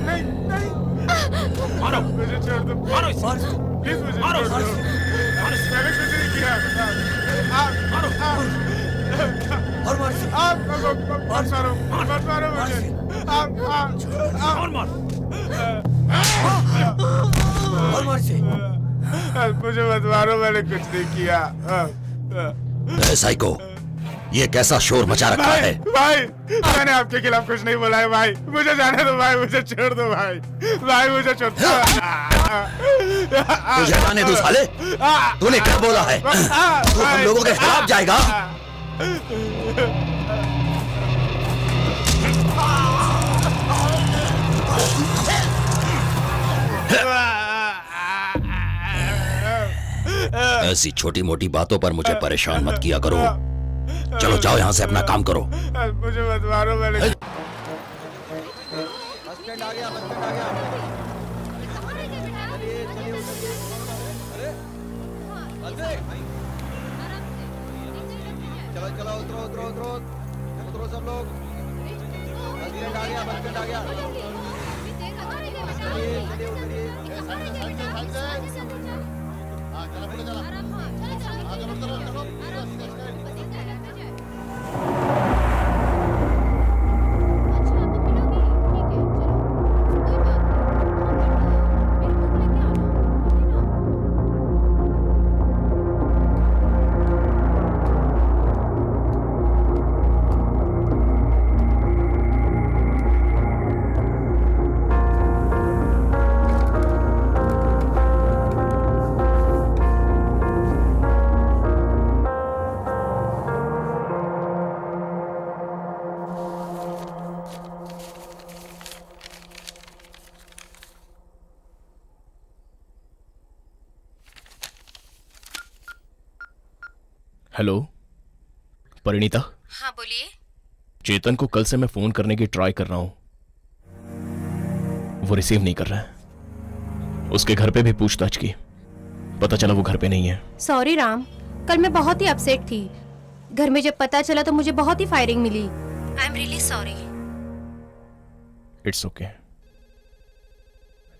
नहीं नहीं, मारो मुझे छोड़ दो, मारो इसे, प्लीज मुझे मारो छोड़ दो। मैंने कुछ नहीं किया। मारो और मार इसे। मत मारो मुझे। और मार और मार इसे। मुझे मत मारो, मैंने कुछ नहीं किया। साइको, ये कैसा शोर मचा रखा है? भाई मैंने आपके खिलाफ कुछ नहीं बोला है भाई, मुझे जाने दो भाई, मुझे छोड़ दो भाई, भाई मुझे छोड़ दो। तुझे जाने दो साले, तूने क्या बोला है? तू हम लोगों के खिलाफ जाएगा? ऐसी छोटी मोटी बातों पर मुझे परेशान मत किया करो। चलो जाओ यहाँ से, अपना काम करो। मुझे मत मारो, मैंने बस स्टैंड आ गया, बस स्टैंड आ गया। चलिए उतरिए। अरे चलो चलो, उतरो उतरो उतरो उतरो सब लोग। बस स्टैंड आ गया, बस स्टैंड आ गया। चलिए चलिए उतरिए। हेलो परिणीता। हाँ बोलिए। चेतन को कल से मैं फोन करने की ट्राई कर रहा हूं, वो रिसीव नहीं कर रहा है। उसके घर पे भी पूछताछ की, पता चला वो घर पे नहीं है। सॉरी राम, कल मैं बहुत ही अपसेट थी। घर में जब पता चला तो मुझे बहुत ही फायरिंग मिली। I am really sorry. It's okay.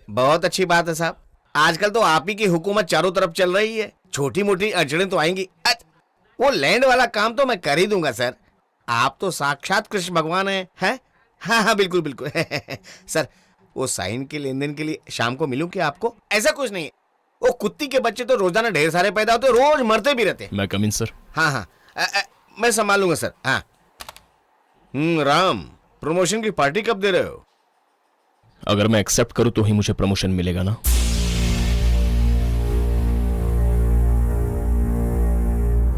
बहुत अच्छी बात है साहब, आजकल तो आप ही की हुकूमत चारों तरफ चल रही है। छोटी मोटी अड़चनें तो आएंगी, वो लैंड वाला काम तो मैं कर ही दूंगा सर। आप तो साक्षात कृष्ण भगवान हैं? हाँ हाँ बिल्कुल बिल्कुल। सर वो साइन के लेन देन के लिए शाम को मिलूं क्या आपको? ऐसा कुछ नहीं है, वो कुत्ती के बच्चे तो रोजाना ढेर सारे पैदा होते, रोज मरते भी रहते। मैं कम इन सर? हाँ हाँ मैं संभालूंगा सर। हाँ राम, प्रमोशन की पार्टी कब दे रहे हो? अगर मैं एक्सेप्ट करूं तो ही मुझे प्रमोशन मिलेगा ना?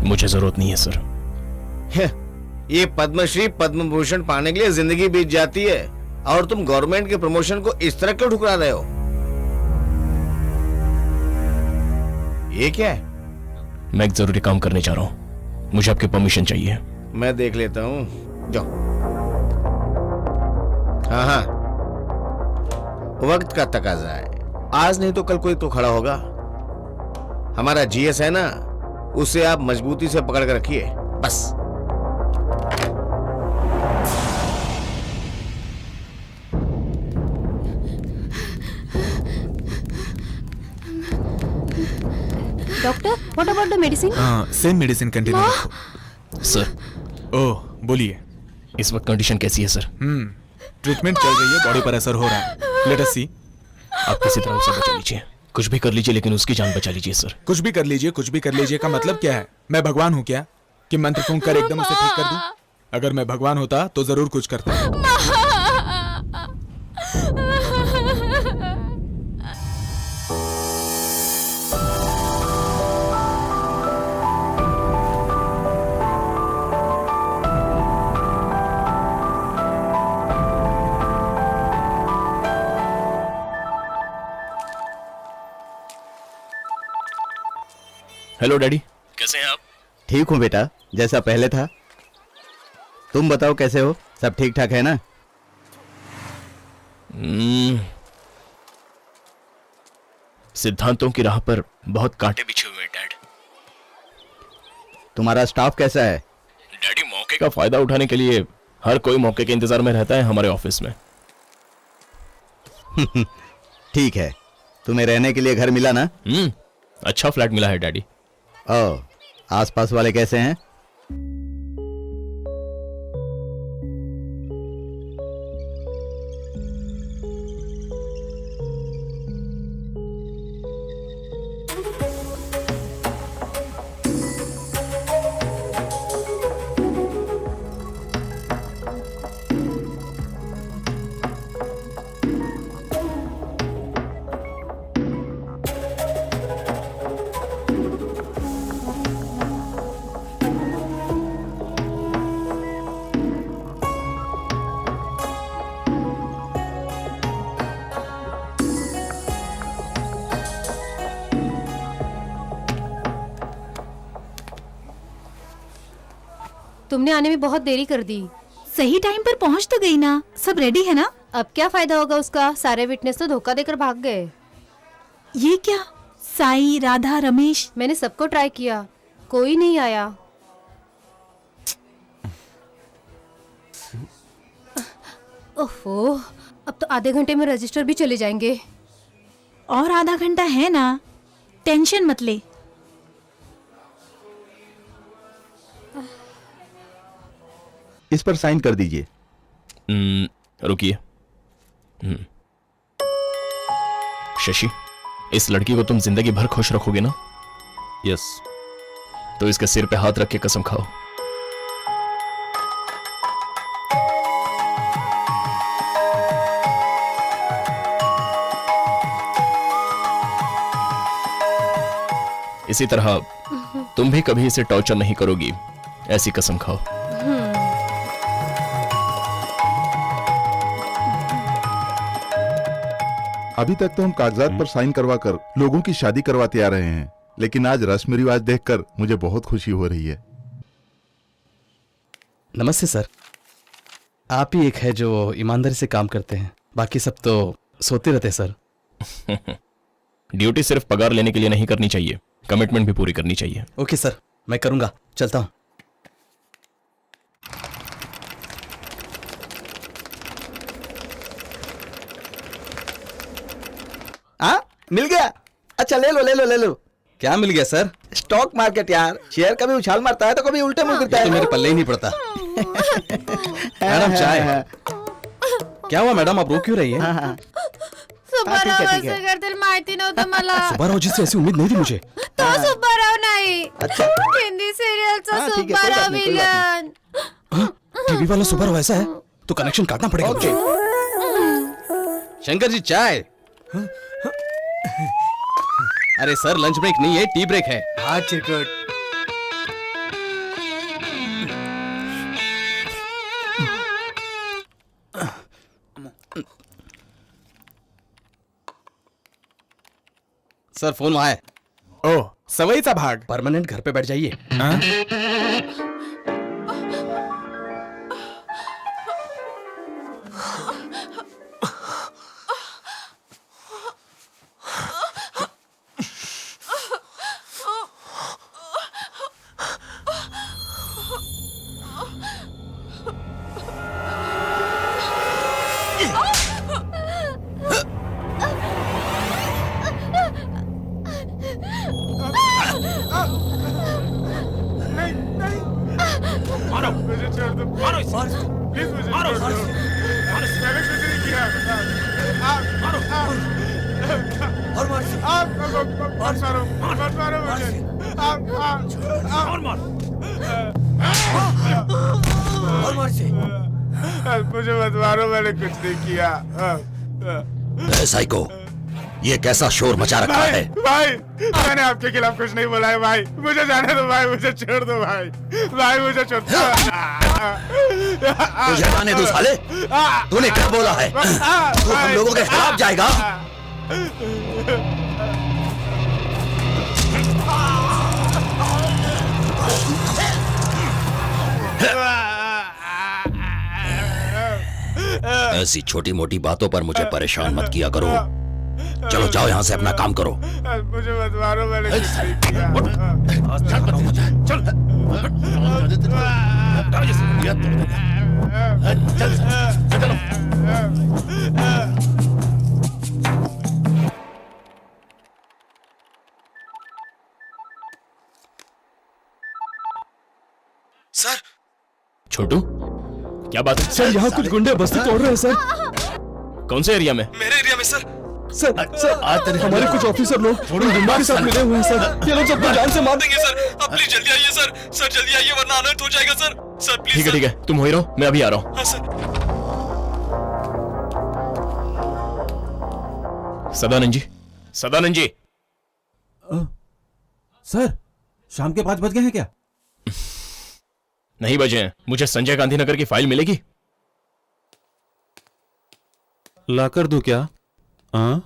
मुझे जरूरत नहीं है सर। ये पद्मश्री पद्म भूषण पाने के लिए जिंदगी बीत जाती है और तुम गवर्नमेंट के प्रमोशन को इस तरह क्यों ठुकरा रहे हो? ये क्या है? मैं एक जरूरी काम करने जा रहा हूं, मुझे आपकी परमिशन चाहिए। मैं देख लेता हूं, जाओ। हाँ हाँ वक्त का तकाजा है, आज नहीं तो कल कोई तो खड़ा होगा। हमारा जीएस है ना, उसे आप मजबूती से पकड़ कर रखिए बस। Doctor, what about the medicine? Same medicine continue रखो। सर। ओह बोलिए। इस वक्त कंडीशन कैसी है सर? ट्रीटमेंट चल रही है, बॉडी पर असर हो रहा है। लेट अस सी। आप किसी तरह उसे बचा लीजिए, कुछ भी कर लीजिए लेकिन उसकी जान बचा लीजिए सर। कुछ भी कर लीजिए, कुछ भी कर लीजिए का मतलब क्या है? मैं भगवान हूँ क्या कि मंत्र फूंक कर एकदम उसे ठीक कर दूं? अगर मैं भगवान होता तो जरूर कुछ करता। हेलो डैडी, कैसे हैं आप? ठीक हूँ बेटा, जैसा पहले था। तुम बताओ कैसे हो? सब ठीक ठाक है ना? सिद्धांतों की राह पर बहुत कांटे बिछे हुए हैं डैड। तुम्हारा स्टाफ कैसा है? डैडी मौके का फायदा उठाने के लिए हर कोई मौके के इंतजार में रहता है हमारे ऑफिस में। ठीक है, तुम्हें रहने के लिए घर मिला ना? अच्छा फ्लैट मिला है डैडी। ओ, आसपास वाले कैसे हैं? तुमने आने में बहुत देरी कर दी। सही टाइम पर पहुंच तो गई ना, सब रेडी है ना? अब क्या फायदा होगा उसका, सारे विटनेस तो धोखा देकर भाग गए। ये क्या? साई, राधा, रमेश, मैंने सबको ट्राई किया, कोई नहीं आया। ओहो, अब तो आधे घंटे में रजिस्टर भी चले जाएंगे। और आधा घंटा है ना, टेंशन मत ले। इस पर साइन कर दीजिए। रुकिए। शशि, इस लड़की को तुम जिंदगी भर खुश रखोगे ना? यस। तो इसके सिर पे हाथ रख के कसम खाओ। इसी तरह तुम भी कभी इसे टॉर्चर नहीं करोगी, ऐसी कसम खाओ। अभी तक तो हम कागजात पर साइन करवाकर लोगों की शादी करवाते आ रहे हैं, लेकिन आज रस्म रिवाज देखकर मुझे बहुत खुशी हो रही है। नमस्ते सर। आप ही एक है जो ईमानदारी से काम करते हैं, बाकी सब तो सोते रहते हैं सर। ड्यूटी सिर्फ पगार लेने के लिए नहीं करनी चाहिए, कमिटमेंट भी पूरी करनी चाहिए। ओके सर, मैं करूंगा, चलता हूं। मिल गया? अच्छा ले लो ले लो ले लो। क्या मिल गया सर? स्टॉक मार्केट यार, शेयर कभी उछाल मारता है तो कभी उल्टे मुंह गिरता ये है। तो मेरे पल्ले ही नहीं पड़ता। मैडम चाय। क्या हुआ मैडम, आप रो क्यों रही है? माहिती नव्हतं मला। सुब्बाराव जी से ऐसी उम्मीद नहीं थी मुझे। तो सुब्बाराव नाही, अच्छा हिंदी सीरियलचा हाँ, ठीक है, कोई बात सुब्बाराव नहीं, कोई बात विलन। टीवी वाला सुब्बाराव ऐसा है तो कनेक्शन काटना पड़ेगा मुझे। शंकर जी चाय। अरे सर, लंच ब्रेक नहीं है, टी ब्रेक है। हाँ चिरकुट। सर फोन वहां है। ओह, सवयीचा भाग। परमानेंट घर पे बैठ जाइए। हाँ? मारो, मुझे छोड़ दो, मारो इसे, प्लीज मुझे मारो, छोड़ दो। मारो इसे, मैंने कुछ नहीं किया। मारो, और मार से। मत मारो मुझे। और मार, और मार से। मुझे मत मारो, मैंने कुछ नहीं किया। साइको, ये कैसा शोर मचा रखा भाई, है? भाई, मैंने आपके खिलाफ कुछ नहीं बोला है भाई, मुझे जाने दो भाई, मुझे छोड़ दो भाई, भाई मुझे छोड़ दो। तुझे जाने दो साले, तूने क्या बोला है? तू हम लोगों के खिलाफ जाएगा? ऐसी छोटी मोटी बातों पर मुझे परेशान मत किया करो। चलो जाओ यहाँ से, अपना काम करो। मुझे मत मारो, मैंने कुछ नहीं किया। चल, सर छोटू, क्या बात है? सर यहाँ कुछ गुंडे बस्ती तोड़ रहे हैं सर। कौन से एरिया में? मेरे एरिया में सर। सर हमारे कुछ ऑफिसर लोग गुंडों के साथ मिले हुए हैं सर। ये लोग सबको जान से मार देंगे सर। आप प्लीज जल्दी आइए सर। सर जल्दी आइए वरना अनर्थ हो जाएगा सर। Sir please. ठीक है, तुम हो ही रहो, मैं अभी आ रहा हूँ। हाँ सर। सदानंद जी। सर शाम के 5 बज गए हैं क्या? नहीं बजे हैं। मुझे संजय गांधीनगर की फाइल मिलेगी? ला कर दूं क्या? हाँ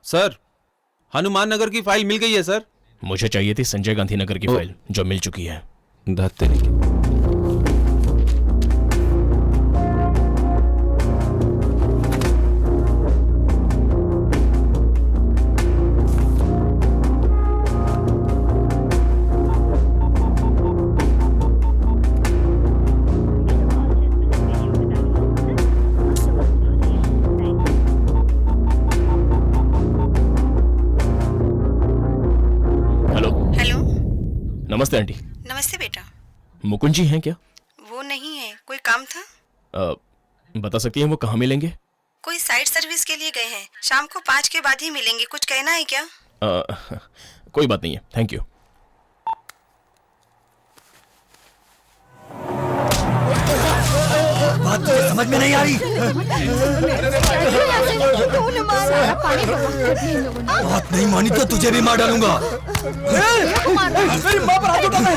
सर, हनुमान नगर की फाइल मिल गई है सर। मुझे चाहिए थी संजय गांधीनगर की फाइल, जो मिल चुकी है। नमस्ते आंटी। नमस्ते बेटा। मुकुंद जी हैं क्या? वो नहीं है, कोई काम था? बता सकती हैं वो कहाँ मिलेंगे? कोई साइट सर्विस के लिए गए हैं, शाम को 5 के बाद ही मिलेंगे। कुछ कहना है क्या? कोई बात नहीं है, थैंक यू। बात तुझे समझ में नहीं आ रही? बात नहीं मानी तो तुझे भी मार डालूंगा। मेरी माँ पर हाथ उठाता है।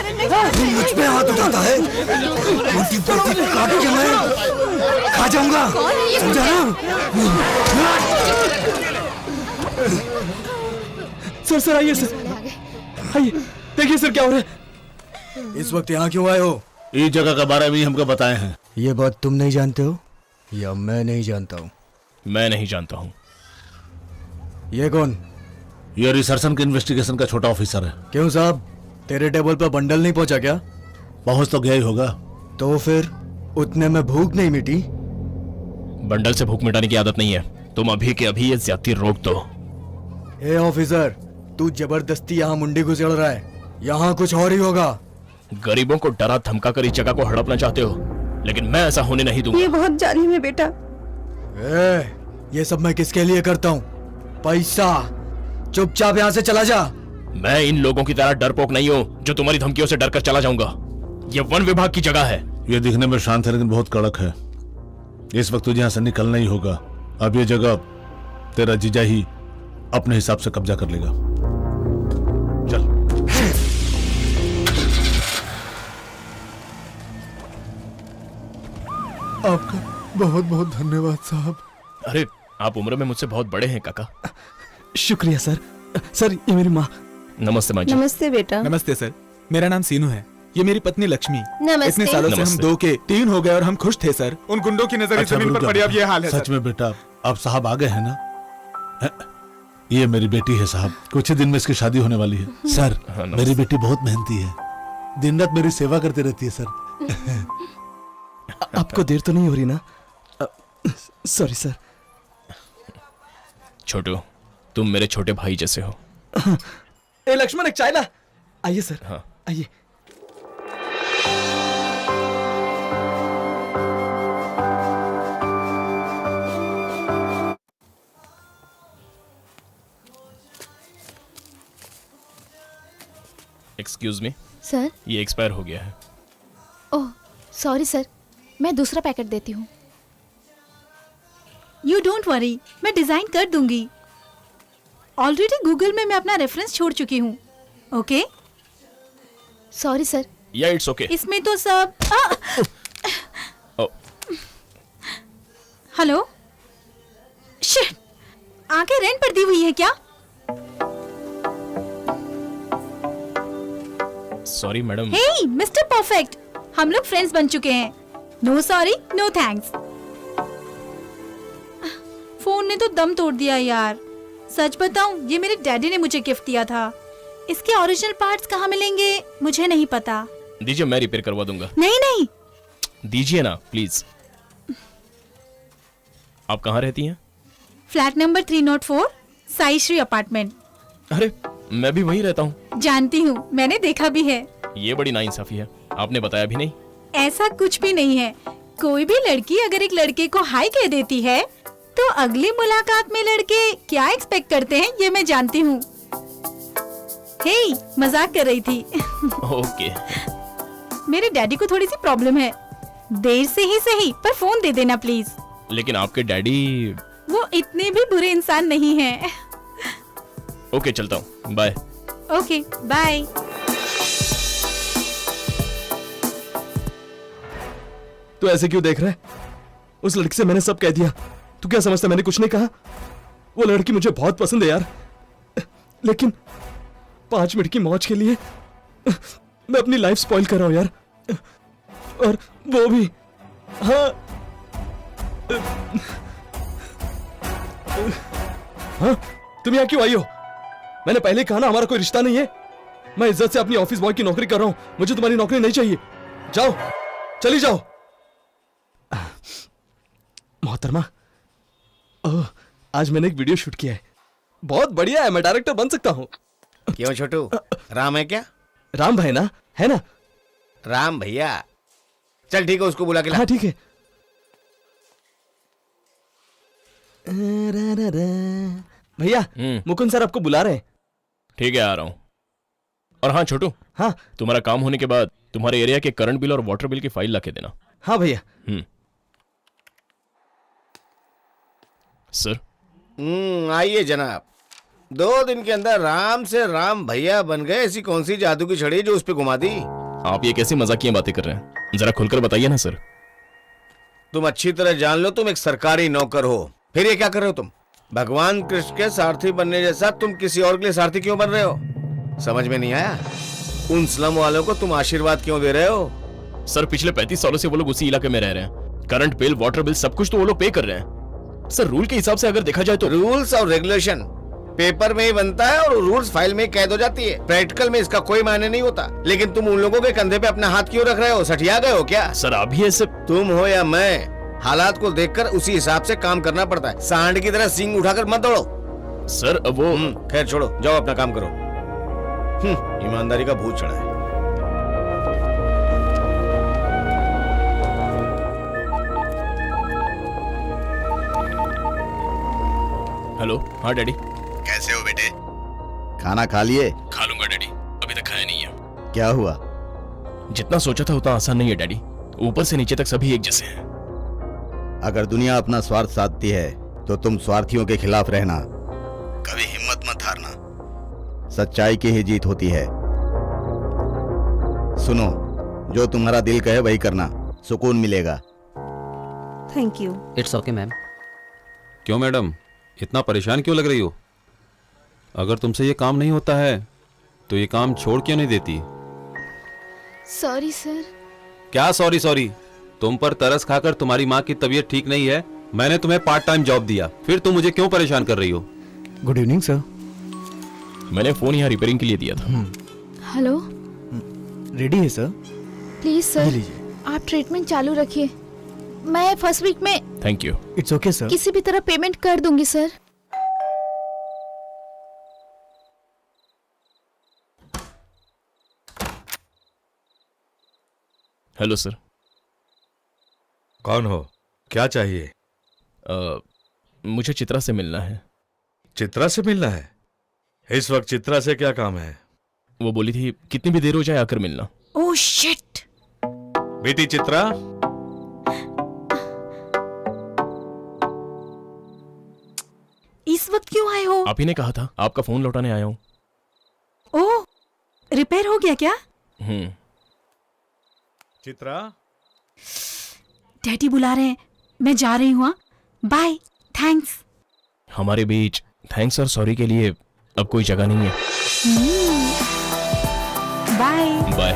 तू मुझ पे हाथ उठाता है? रोटी पड़ती काट के मैं खा जाऊंगा, समझा ना? सर आइए सर, आइए देखिए सर क्या हो रहा है। इस वक्त यहाँ क्यों आए हो? इस जगह के बारे में ही हमको बताए हैं। ये बात तुम नहीं जानते हो या मैं नहीं जानता हूँ? मैं नहीं जानता हूँ। ये कौन? ये रिसर्च के इन्वेस्टिगेशन का छोटा ऑफिसर है। क्यों साहब, तेरे टेबल पर बंडल नहीं पहुंचा क्या? पहुंच तो गया ही होगा। तो फिर उतने में भूख नहीं मिटी? बंडल से भूख मिटाने की आदत नहीं है। तुम अभी के अभी ये ज्यादती रोक दो। ए ऑफिसर, तू जबरदस्ती यहाँ मुंडी घुसेड़ रहा है। यहाँ कुछ और ही होगा। गरीबों को डरा धमका कर इस जगह को हड़पना चाहते हो, लेकिन मैं ऐसा होने नहीं दूंगा। ये बहुत जालिम है बेटा। ये सब मैं किसके लिए करता हूँ? पैसा। चुपचाप यहाँ से चला जा। मैं इन लोगों की तरह डरपोक नहीं हूँ जो तुम्हारी धमकियों से डरकर चला जाऊंगा। ये वन विभाग की जगह है। ये दिखने में शांत है लेकिन बहुत कड़क है। इस वक्त तुझे यहाँ से निकलना ही होगा। अब ये जगह तेरा जीजा ही अपने हिसाब से कब्जा कर लेगा। चल। आपका बहुत बहुत धन्यवाद साहब। अरे आप उम्र में मुझसे बहुत बड़े हैं काका। शुक्रिया सर। सर ये मेरी माँ। नमस्ते माँ जी। नमस्ते बेटा। नमस्ते सर, मेरा नाम सीनू है। ये मेरी पत्नी लक्ष्मी। नमस्ते। इतने सालों से हम नमस्ते। 2 के 3 हो गए और हम खुश थे सर। उन गुंडों की नजर अच्छा, जमीन पर पड़ी, अब ये हाल है सच सर। में बेटा, अब साहब आ गए हैं ना? ये मेरी बेटी है साहब, कुछ ही दिन में इसकी शादी होने वाली है। सर हाँ, नमस्ते। मेरी बेटी बहुत मेहनती है, दिन रात मेरी सेवा करती रहती है सर। आपको देर तो नहीं हो रही ना? Sorry sir. छोटू, तुम मेरे छोटे भाई जैसे हो। ए लक्ष्मण, एक चाय ला। आइए सर। हाँ। आइए। Excuse me, sir. ये एक्सपायर हो गया है। ओह सॉरी सर, मैं दूसरा पैकेट देती हूँ। यू डोंट वरी, मैं डिजाइन कर दूंगी। ऑलरेडी गूगल में मैं अपना रेफरेंस छोड़ चुकी हूँ। ओके? सॉरी सर, या इट्स ओके। इसमें तो सब हेलो, शिट, आंखें रेंट पर दी हुई है क्या? Sorry madam. Hey mister perfect, हम लोग फ्रेंड्स बन चुके हैं। No sorry no thanks. Phone ने तो दम तोड़ दिया यार। सच बताऊं, ये मेरे डैडी ने मुझे गिफ्ट दिया था। इसके ओरिजिनल पार्ट्स कहाँ मिलेंगे मुझे नहीं पता। दीजिए, मैं रिपेयर करवा दूंगा। नहीं नहीं, दीजिए ना प्लीज। आप कहाँ रहती हैं? Flat number 304, Sai Shri apartment. अरे मैं भी वहीं रहता हूँ। जानती हूँ, मैंने देखा भी है। ये बड़ी नाइंसाफी है, आपने बताया भी नहीं। ऐसा कुछ भी नहीं है। कोई भी लड़की अगर एक लड़के को हाई कह देती है तो अगली मुलाकात में लड़के क्या एक्सपेक्ट करते हैं ये मैं जानती हूँ। हे, मजाक कर रही थी। ओके। मेरे डैडी को थोड़ी सी प्रॉब्लम है। देर से ही सही, पर फोन दे देना प्लीज। लेकिन आपके डैडी। वो इतने भी बुरे इंसान नहीं हैं। ओके, चलता हूँ, बाय। Okay bye. तू ऐसे क्यों देख रहा है? उस लड़की से मैंने सब कह दिया। तू क्या समझता मैंने कुछ नहीं कहा? वो लड़की मुझे बहुत पसंद है यार, लेकिन 5 मिनट की मौज के लिए मैं अपनी लाइफ स्पॉइल कर रहा हूं यार। और वो भी, हाँ हाँ, तुम यहाँ क्यों आई हो? मैंने पहले कहा ना हमारा कोई रिश्ता नहीं है। मैं इज्जत से अपनी ऑफिस बॉय की नौकरी कर रहा हूं। मुझे तुम्हारी नौकरी नहीं चाहिए। जाओ, चली जाओ। मोहतरमा, आज मैंने एक वीडियो शूट किया है। बहुत बढ़िया है, मैं डायरेक्टर बन सकता हूँ। क्यों छोटू, राम है क्या? राम भाई ना, है ना? राम भैया, चल ठीक है, उसको बुला के ला। हाँ ठीक है। भैया, मुकुंद सर आपको बुला रहे हैं। ठीक है, आ रहा हूँ। और हाँ छोटू, हाँ, तुम्हारा काम होने के बाद तुम्हारे एरिया के करंट बिल और वाटर बिल की फाइल ला के देना। हाँ भैया। सर। आइए जनाब। 2 दिन के अंदर राम से राम भैया बन गए। ऐसी कौन सी जादू की छड़ी जो उस पे घुमा दी? आप ये कैसी मजाकिया बातें कर रहे हैं? जरा खुलकर बताइए ना सर। तुम अच्छी तरह जान लो, तुम एक सरकारी नौकर हो। फिर ये क्या कर रहे हो तुम? भगवान कृष्ण के सारथी बनने जैसा तुम किसी और के लिए सारथी क्यों बन रहे हो? समझ में नहीं आया। उन स्लम वालों को तुम आशीर्वाद क्यों दे रहे हो? सर, पिछले 35 सालों से वो लोग उसी इलाके में रह रहे हैं। करंट बिल, वाटर बिल, सब कुछ तो वो लोग पे कर रहे हैं। सर, रूल के हिसाब से अगर देखा जाए तो रूल्स और रेगुलेशन पेपर में ही बनता है और रूल्स फाइल में कैद हो जाती है। प्रैक्टिकल में इसका कोई मायने नहीं होता। लेकिन तुम उन लोगों के कंधे पे अपना हाथ क्यों रख रहे हो? सठिया गए हो क्या? सर, अभी ऐसे तुम हो या मैं, हालात को देखकर उसी हिसाब से काम करना पड़ता है। सांड की तरह सींग उठाकर मत दौड़ो। सर, वो खैर छोड़ो, जाओ अपना काम करो। ईमानदारी का भूत चढ़ा है। हेलो। हाँ डैडी। कैसे हो बेटे? खाना खा लिए? खा लूंगा डैडी, अभी तक खाया नहीं है। क्या हुआ? जितना सोचा था उतना आसान नहीं है डैडी। ऊपर से नीचे तक सभी एक जैसे हैं। अगर दुनिया अपना स्वार्थ साधती है तो तुम स्वार्थियों के खिलाफ रहना। कभी हिम्मत मत हारना। सच्चाई की ही जीत होती है। सुनो, जो तुम्हारा दिल कहे वही करना, सुकून मिलेगा। Thank you. It's okay ma'am. क्यों मैडम, इतना परेशान क्यों लग रही हो? अगर तुमसे ये काम नहीं होता है तो ये काम छोड़ क्यों नहीं देती? Sorry sir. क्या सॉरी सॉरी? तुम पर तरस खाकर तुम्हारी माँ की तबीयत ठीक नहीं है, मैंने तुम्हें पार्ट टाइम जॉब दिया, फिर तुम मुझे क्यों परेशान कर रही हो? Good evening sir. मैंने फोन यहाँ रिपेयरिंग के लिए दिया था। हेलो। रेडी है सर? प्लीज सर, आप ट्रीटमेंट चालू रखिए। मैं फर्स्ट वीक में। Thank you. It's okay sir. किसी भी तरह पेमेंट कर दूंगी सर। Hello sir. कौन हो? क्या चाहिए? मुझे चित्रा से मिलना है। चित्रा से मिलना है? इस वक्त चित्रा से क्या काम है? वो बोली थी कितनी भी देर हो जाए आकर मिलना। Oh shit. बेटी चित्रा, इस वक्त क्यों आए हो? आप ही ने कहा था, आपका फोन लौटाने आया हूँ। ओह, रिपेयर हो गया क्या? चित्रा, डैडी बुला रहे हैं, मैं जा रही हूँ। Bye, thanks. हमारे बीच थैंक्स और सॉरी के लिए अब कोई जगह नहीं है। Bye bye.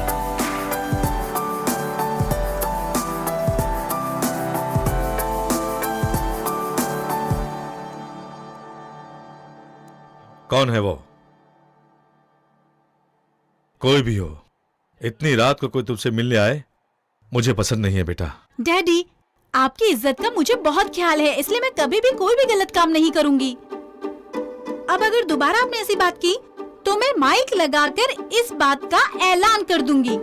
कौन है वो? कोई भी हो, इतनी रात को कोई तुमसे मिलने आए मुझे पसंद नहीं है बेटा। डैडी, आपकी इज्जत का मुझे बहुत ख्याल है, इसलिए मैं कभी भी कोई भी गलत काम नहीं करूंगी। अब अगर दोबारा आपने ऐसी बात की तो मैं माइक लगाकर इस बात का ऐलान कर दूंगी।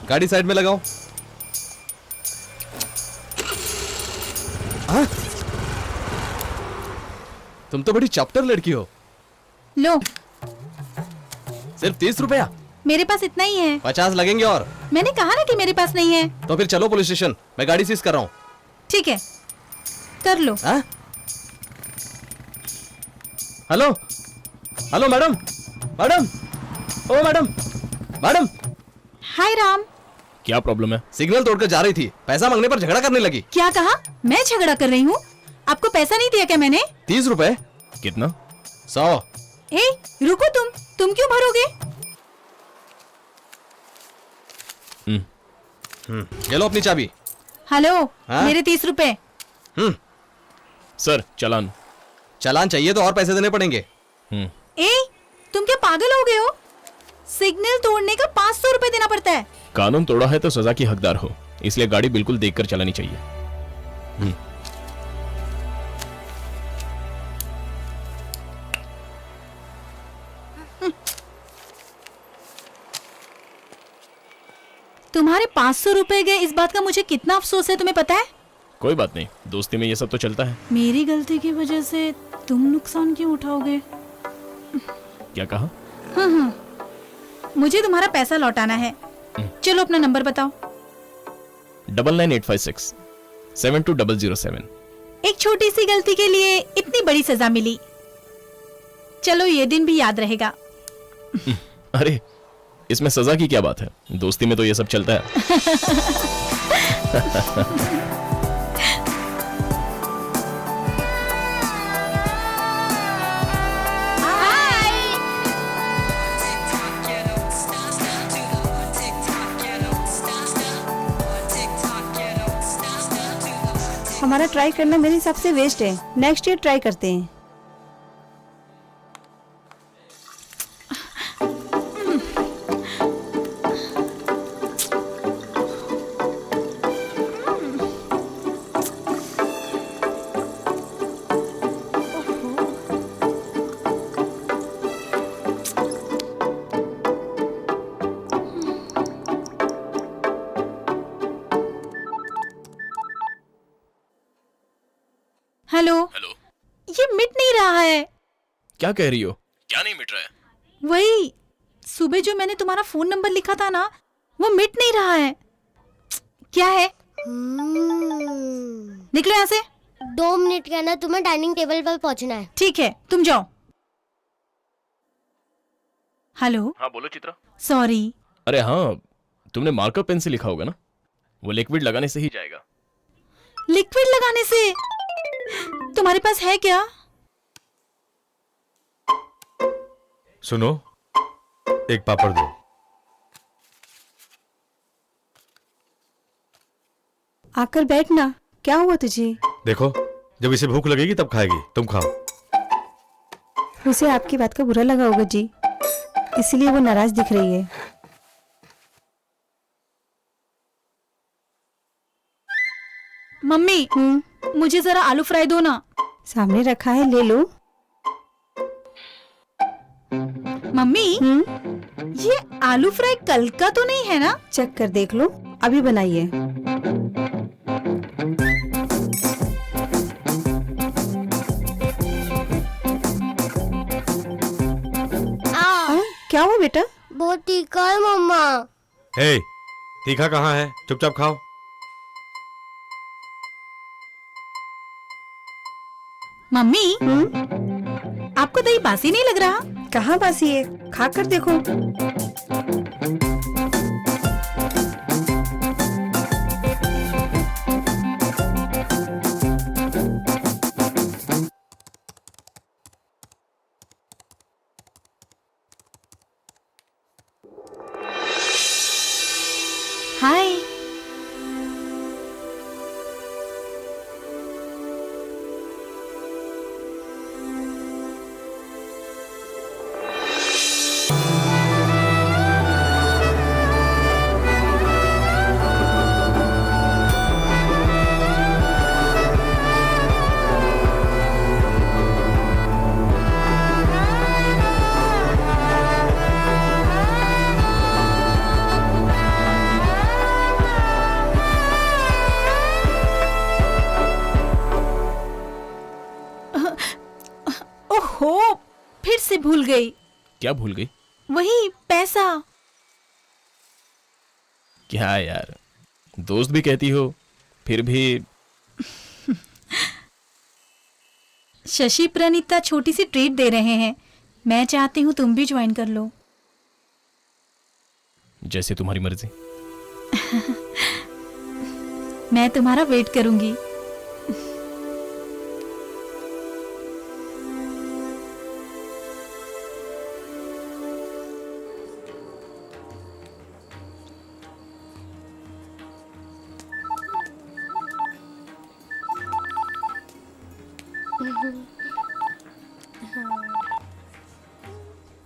गाड़ी साइड में लगाओ। हाँ? तुम तो बड़ी चैप्टर लड़की हो। लो, सिर्फ 30 रुपया? मेरे पास इतना ही है। 50 लगेंगे। और मैंने कहा ना कि मेरे पास नहीं है। तो फिर चलो पुलिस स्टेशन, मैं गाड़ी सीज कर रहा हूँ। ठीक है, कर लो। हेलो हेलो मैडम, मैडम, ओ मैडम, मैडम। हाय राम। क्या प्रॉब्लम है? सिग्नल तोड़कर जा रही थी, पैसा मांगने पर झगड़ा करने लगी। क्या कहा? मैं झगड़ा कर रही हूँ? आपको पैसा नहीं दिया क्या मैंने? 30 रुपए। कितना? 100। ए, रुको, तुम क्यों भरोगे? ये लो अपनी चाबी। हेलो, हाँ? मेरे 30 रुपए। सर, चालान। चालान चाहिए तो और पैसे देने पड़ेंगे। ए, तुम क्या पागल हो गए हो? सिग्नल तोड़ने का 500 रुपए देना पड़ता है। कानून तोड़ा है तो सजा की हकदार हो, इसलिए गाड़ी बिल्कुल देखकर चलानी चाहिए। तुम्हारे 500 रुपए गए, इस बात का मुझे कितना अफसोस है, तुम्हें पता है? कोई बात नहीं, दोस्ती में ये सब तो चलता है। मेरी गलती की वजह से तुम नुकसान क्यों उठाओगे? क्या कहा? हाँ, मुझे तुम्हारा पैसा लौटाना है। चलो अपना नंबर बताओ। 99856 72007। एक छोटी सी गलती के लिए इतनी बड़ी सजा मिली। चलो, ये दिन भी याद रहेगा। अरे, इसमें सजा की क्या बात है? दोस्ती में तो ये सब चलता है। हमारा ट्राई करना मेरे हिसाब से वेस्ट है। नेक्स्ट ईयर ट्राई करते हैं। हेलो। हेलो। ये मिट नहीं रहा है। क्या कह रही हो? क्या नहीं मिट रहा है? वही सुबह जो मैंने तुम्हारा फोन नंबर लिखा था ना, वो मिट नहीं रहा है। क्या है? निकलो यहाँ से। 2 मिनट के अंदर तुम्हें डाइनिंग टेबल पर पहुँचना है। ठीक है, तुम जाओ। हेलो। हाँ बोलो चित्रा। सॉरी। अरे हाँ, तुमने मार्कर पेन से लिखा होगा ना, वो लिक्विड लगाने से ही जाएगा। लिक्विड लगाने से? तुम्हारे पास है क्या? सुनो, एक पापड़ दो। आकर बैठना। क्या हुआ तुझे? देखो, जब इसे भूख लगेगी तब खाएगी, तुम खाओ। उसे आपकी बात का बुरा लगा होगा जी, इसलिए वो नाराज दिख रही है। मम्मी, मुझे जरा आलू फ्राई दो ना। सामने रखा है, ले लो। मम्मी, ये आलू फ्राई कल का तो नहीं है ना? चेक कर देख लो, अभी बनाइए। हुआ बेटा? बहुत तीखा है मम्मा। हे, तीखा कहाँ है? चुपचाप खाओ। मम्मी, आपको दही बासी नहीं लग रहा? कहाँ बासी है, खा कर देखो। हाय। ओहो, फिर से भूल गई। क्या भूल गई? वही पैसा। क्या यार, दोस्त भी कहती हो, फिर भी। शशि प्रणीता छोटी सी ट्रीट दे रहे हैं, मैं चाहती हूँ तुम भी ज्वाइन कर लो। जैसे तुम्हारी मर्जी। मैं तुम्हारा वेट करूंगी।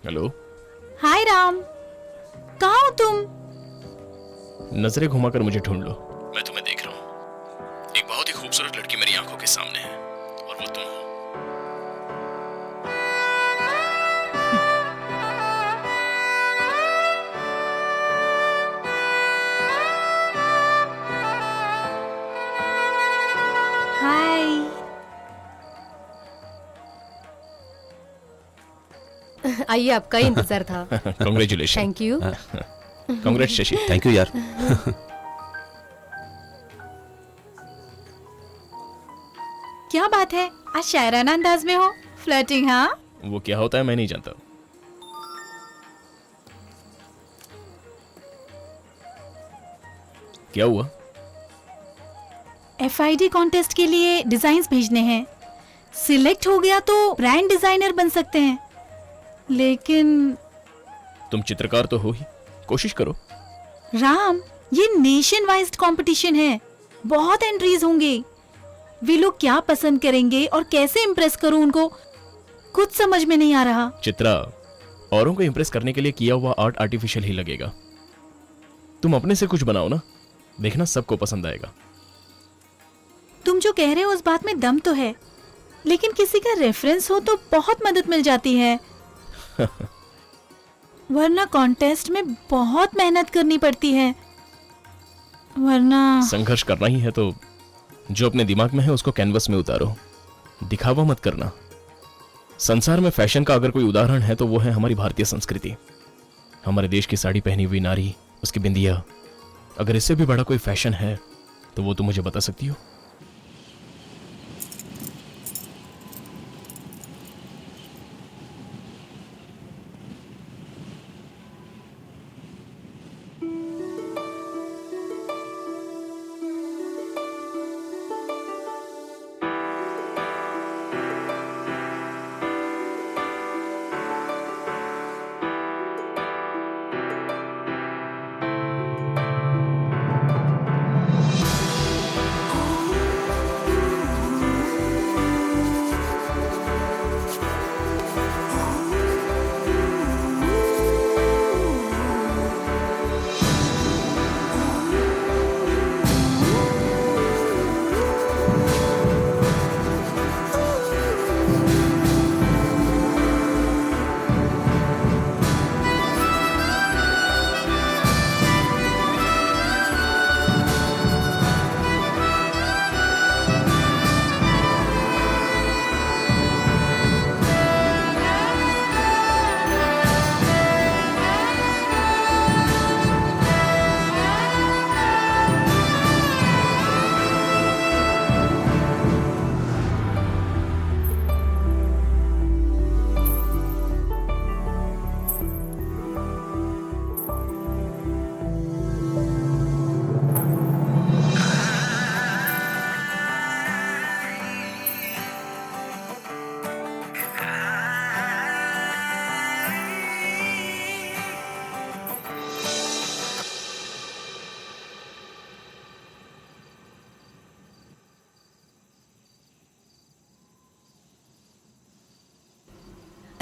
हेलो। हाय राम, कहाँ हो तुम? नजरें घुमाकर मुझे ढूंढ लो, मैं तुम्हें देख रहा हूँ। एक बहुत ही खूबसूरत लड़की मेरी आंखों के सामने है और वो तुम हो। हाय। आइए, आपका ही इंतजार था। Congratulation. Thank you. कांग्रेट Shashi. Thank you यार। क्या बात है, आज शायराना अंदाज में हो। फ्लर्टिंग? हाँ। वो क्या होता है मैं नहीं जानता। क्या हुआ? FID कॉन्टेस्ट के लिए डिजाइन्स भेजने हैं। सिलेक्ट हो गया तो ब्रांड डिजाइनर बन सकते हैं, लेकिन तुम चित्रकार तो हो ही, कोशिश करो। राम, ये नेशन वाइज कंपटीशन है, बहुत एंट्रीज होंगे। वे लोग क्या पसंद करेंगे और कैसे इम्प्रेस करूं उनको, कुछ समझ में नहीं आ रहा। चित्रा, औरों को इम्प्रेस करने के लिए किया हुआ आर्ट आर्टिफिशियल ही लगेगा। तुम अपने से कुछ बनाओ ना, देखना सबको पसंद आएगा। तुम जो कह रहे हो उस बात में दम तो है, लेकिन किसी का रेफरेंस हो तो बहुत मदद मिल जाती है। वरना कॉन्टेस्ट में बहुत मेहनत करनी पड़ती है। वरना संघर्ष करना ही है तो जो अपने दिमाग में है उसको कैनवस में उतारो, दिखावा मत करना। संसार में फैशन का अगर कोई उदाहरण है तो वो है हमारी भारतीय संस्कृति। हमारे देश की साड़ी पहनी हुई नारी, उसकी बिंदिया, अगर इससे भी बड़ा कोई फैशन है तो वो तुम मुझे बता सकती हो?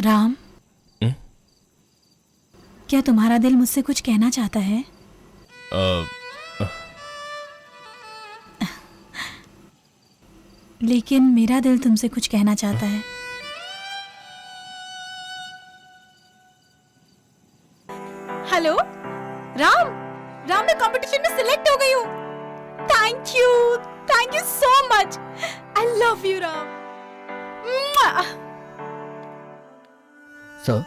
राम, क्या तुम्हारा दिल मुझसे कुछ कहना चाहता है? लेकिन मेरा दिल तुमसे कुछ कहना चाहता है। हेलो राम, राम मैं कंपटीशन में सिलेक्ट हो गई हूँ। Thank you so much. I love you Ram. Sir,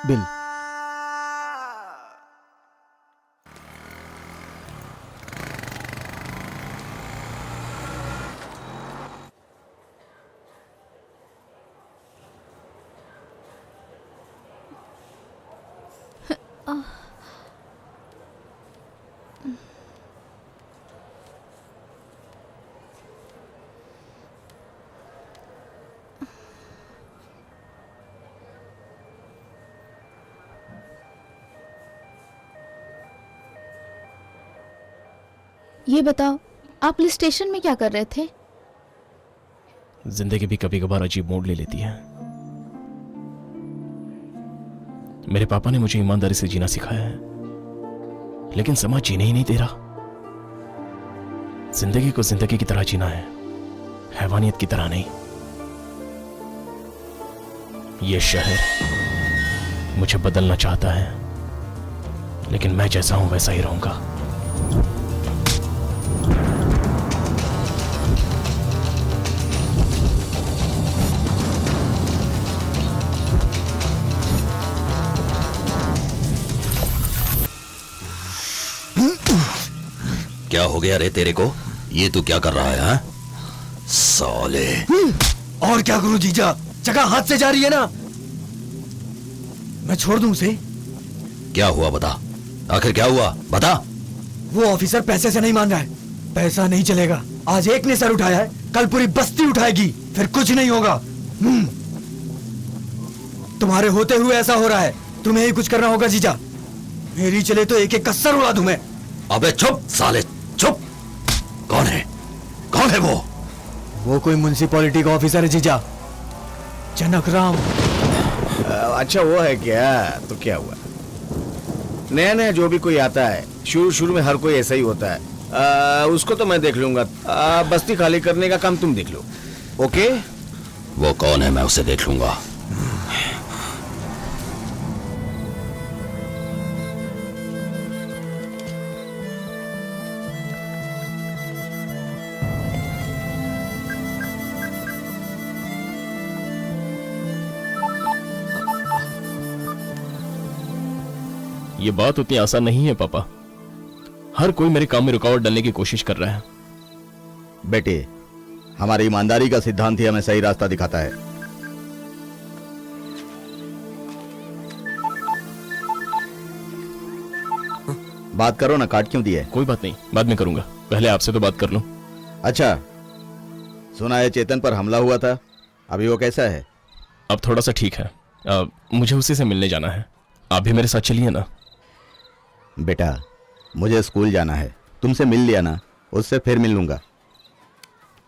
bill. ये बताओ, आप पुलिस स्टेशन में क्या कर रहे थे? जिंदगी भी कभी कभार अजीब मोड़ ले लेती है। मेरे पापा ने मुझे ईमानदारी से जीना सिखाया है, लेकिन समाज जीने ही नहीं दे रहा। जिंदगी को जिंदगी की तरह जीना है, हैवानियत की तरह नहीं। ये शहर मुझे बदलना चाहता है, लेकिन मैं जैसा हूं वैसा ही रहूंगा। क्या हो गया रे तेरे को? ये तू क्या कर रहा है? हाँ? साले। और क्या करूं जीजा, जगह हाथ से जा रही है ना। मैं छोड़ दूं उसे? क्या हुआ बता, आखिर क्या हुआ बता। वो ऑफिसर पैसे से नहीं मान रहा है। पैसा नहीं चलेगा। आज एक ने सर उठाया है, कल पूरी बस्ती उठाएगी, फिर कुछ नहीं होगा। तुम्हारे होते हुए ऐसा हो रहा है, तुम्हें ही कुछ करना होगा जीजा। मेरी चले तो एक एक का सर उड़ा दूं मैं। अबे चुप साले चुप। कौन है, कौन है वो? वो कोई म्युनिसिपैलिटी का ऑफिसर है जीजा, जनक राम। अच्छा वो है क्या? तो क्या हुआ? नया नया जो भी कोई आता है, शुरू शुरू में हर कोई ऐसा ही होता है। उसको तो मैं देख लूंगा। बस्ती खाली करने का काम तुम देख लो। ओके? वो कौन है मैं उसे देख लूंगा। ये बात उतनी आसान नहीं है पापा। हर कोई मेरे काम में रुकावट डालने की कोशिश कर रहा है। बेटे, हमारी ईमानदारी का सिद्धांत ही हमें सही रास्ता दिखाता है। बात करो ना, काट क्यों दिया? कोई बात नहीं, बाद में करूंगा, पहले आपसे तो बात कर लूं। अच्छा, सुना है चेतन पर हमला हुआ था, अभी वो कैसा है? अब थोड़ा सा ठीक है। मुझे उसी से मिलने जाना है। आप भी मेरे साथ चलिए ना। बेटा, मुझे स्कूल जाना है, तुमसे मिल लिया ना, उससे फिर मिल लूंगा।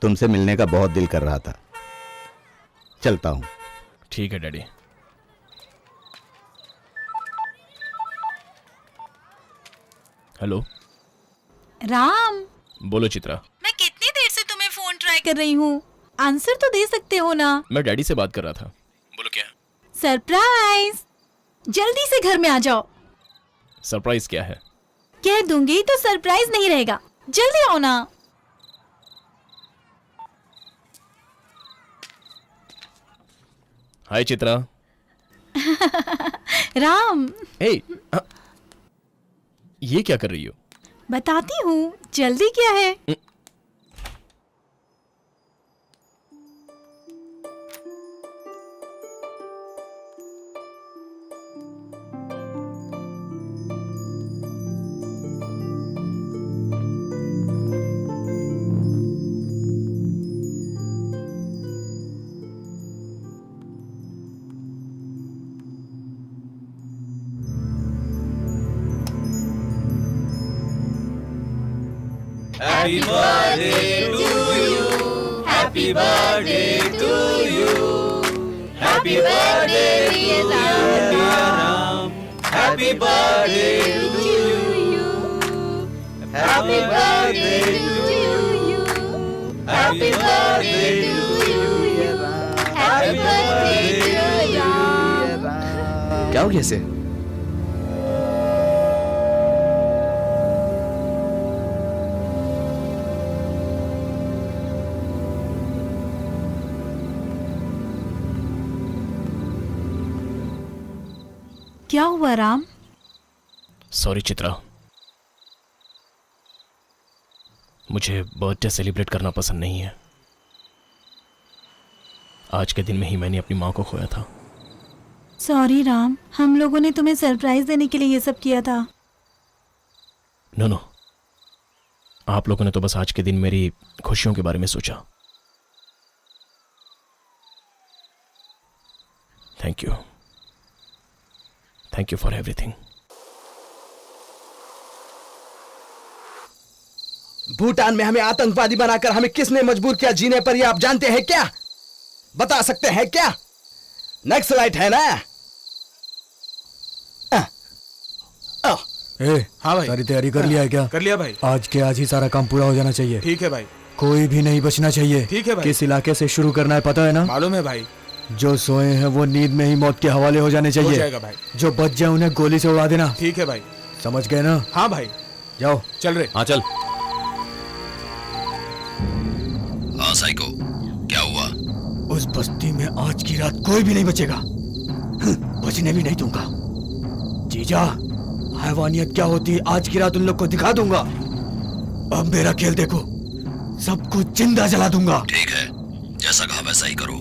तुमसे मिलने का बहुत दिल कर रहा था, चलता हूं। ठीक है डैडी। हेलो राम। बोलो चित्रा। मैं कितनी देर से तुम्हें फोन ट्राई कर रही हूँ, आंसर तो दे सकते हो ना। मैं डैडी से बात कर रहा था। बोलो क्या? सरप्राइज, जल्दी से घर में आ जाओ। सरप्राइज क्या है? कह दूंगी तो सरप्राइज नहीं रहेगा, जल्दी आओ ना। हाय चित्रा। राम। हे, ये क्या कर रही हो? बताती हूँ, जल्दी क्या है? Happy birthday to you. Happy birthday to you. Happy birthday dear Ram. Happy birthday to you. Happy birthday to you. Happy birthday to you. Happy birthday dear Ram. क्या हो गया इसे? क्या हुआ राम? सॉरी चित्रा, मुझे बर्थडे सेलिब्रेट करना पसंद नहीं है। आज के दिन में ही मैंने अपनी माँ को खोया था। सॉरी राम, हम लोगों ने तुम्हें सरप्राइज देने के लिए ये सब किया था। नो, आप लोगों ने तो बस आज के दिन मेरी खुशियों के बारे में सोचा। Thank you, thank you for everything. Bhutan में हमें आतंकवादी बनाकर हमें किसने मजबूर किया जीने पर, ये आप जानते हैं क्या? बता सकते हैं क्या? नक्सलाइट है ना? हाँ भाई, सारी तैयारी कर लिया है क्या? कर लिया भाई। आज के आज ही सारा काम पूरा हो जाना चाहिए। ठीक है भाई। कोई भी नहीं बचना चाहिए। ठीक है भाई। किस इलाके से शुरू करना है पता है ना? मालूम है भाई। जो सोए हैं वो नींद में ही मौत के हवाले हो जाने चाहिए। हो जाएगा भाई। जो बच जाए उन्हें गोली से उड़ा देना। ठीक है भाई। समझ गए ना? हाँ भाई। जाओ। चल रहे। हाँ चल। हाँ साइको, क्या हुआ? उस बस्ती में आज की रात कोई भी नहीं बचेगा, बचने भी नहीं दूंगा। जीजा, हैवानियत क्या होती है आज की रात उन लोग को दिखा दूंगा। अब मेरा खेल देखो, सबको जिंदा जला दूंगा। ठीक है, जैसा कहा वैसा ही करो।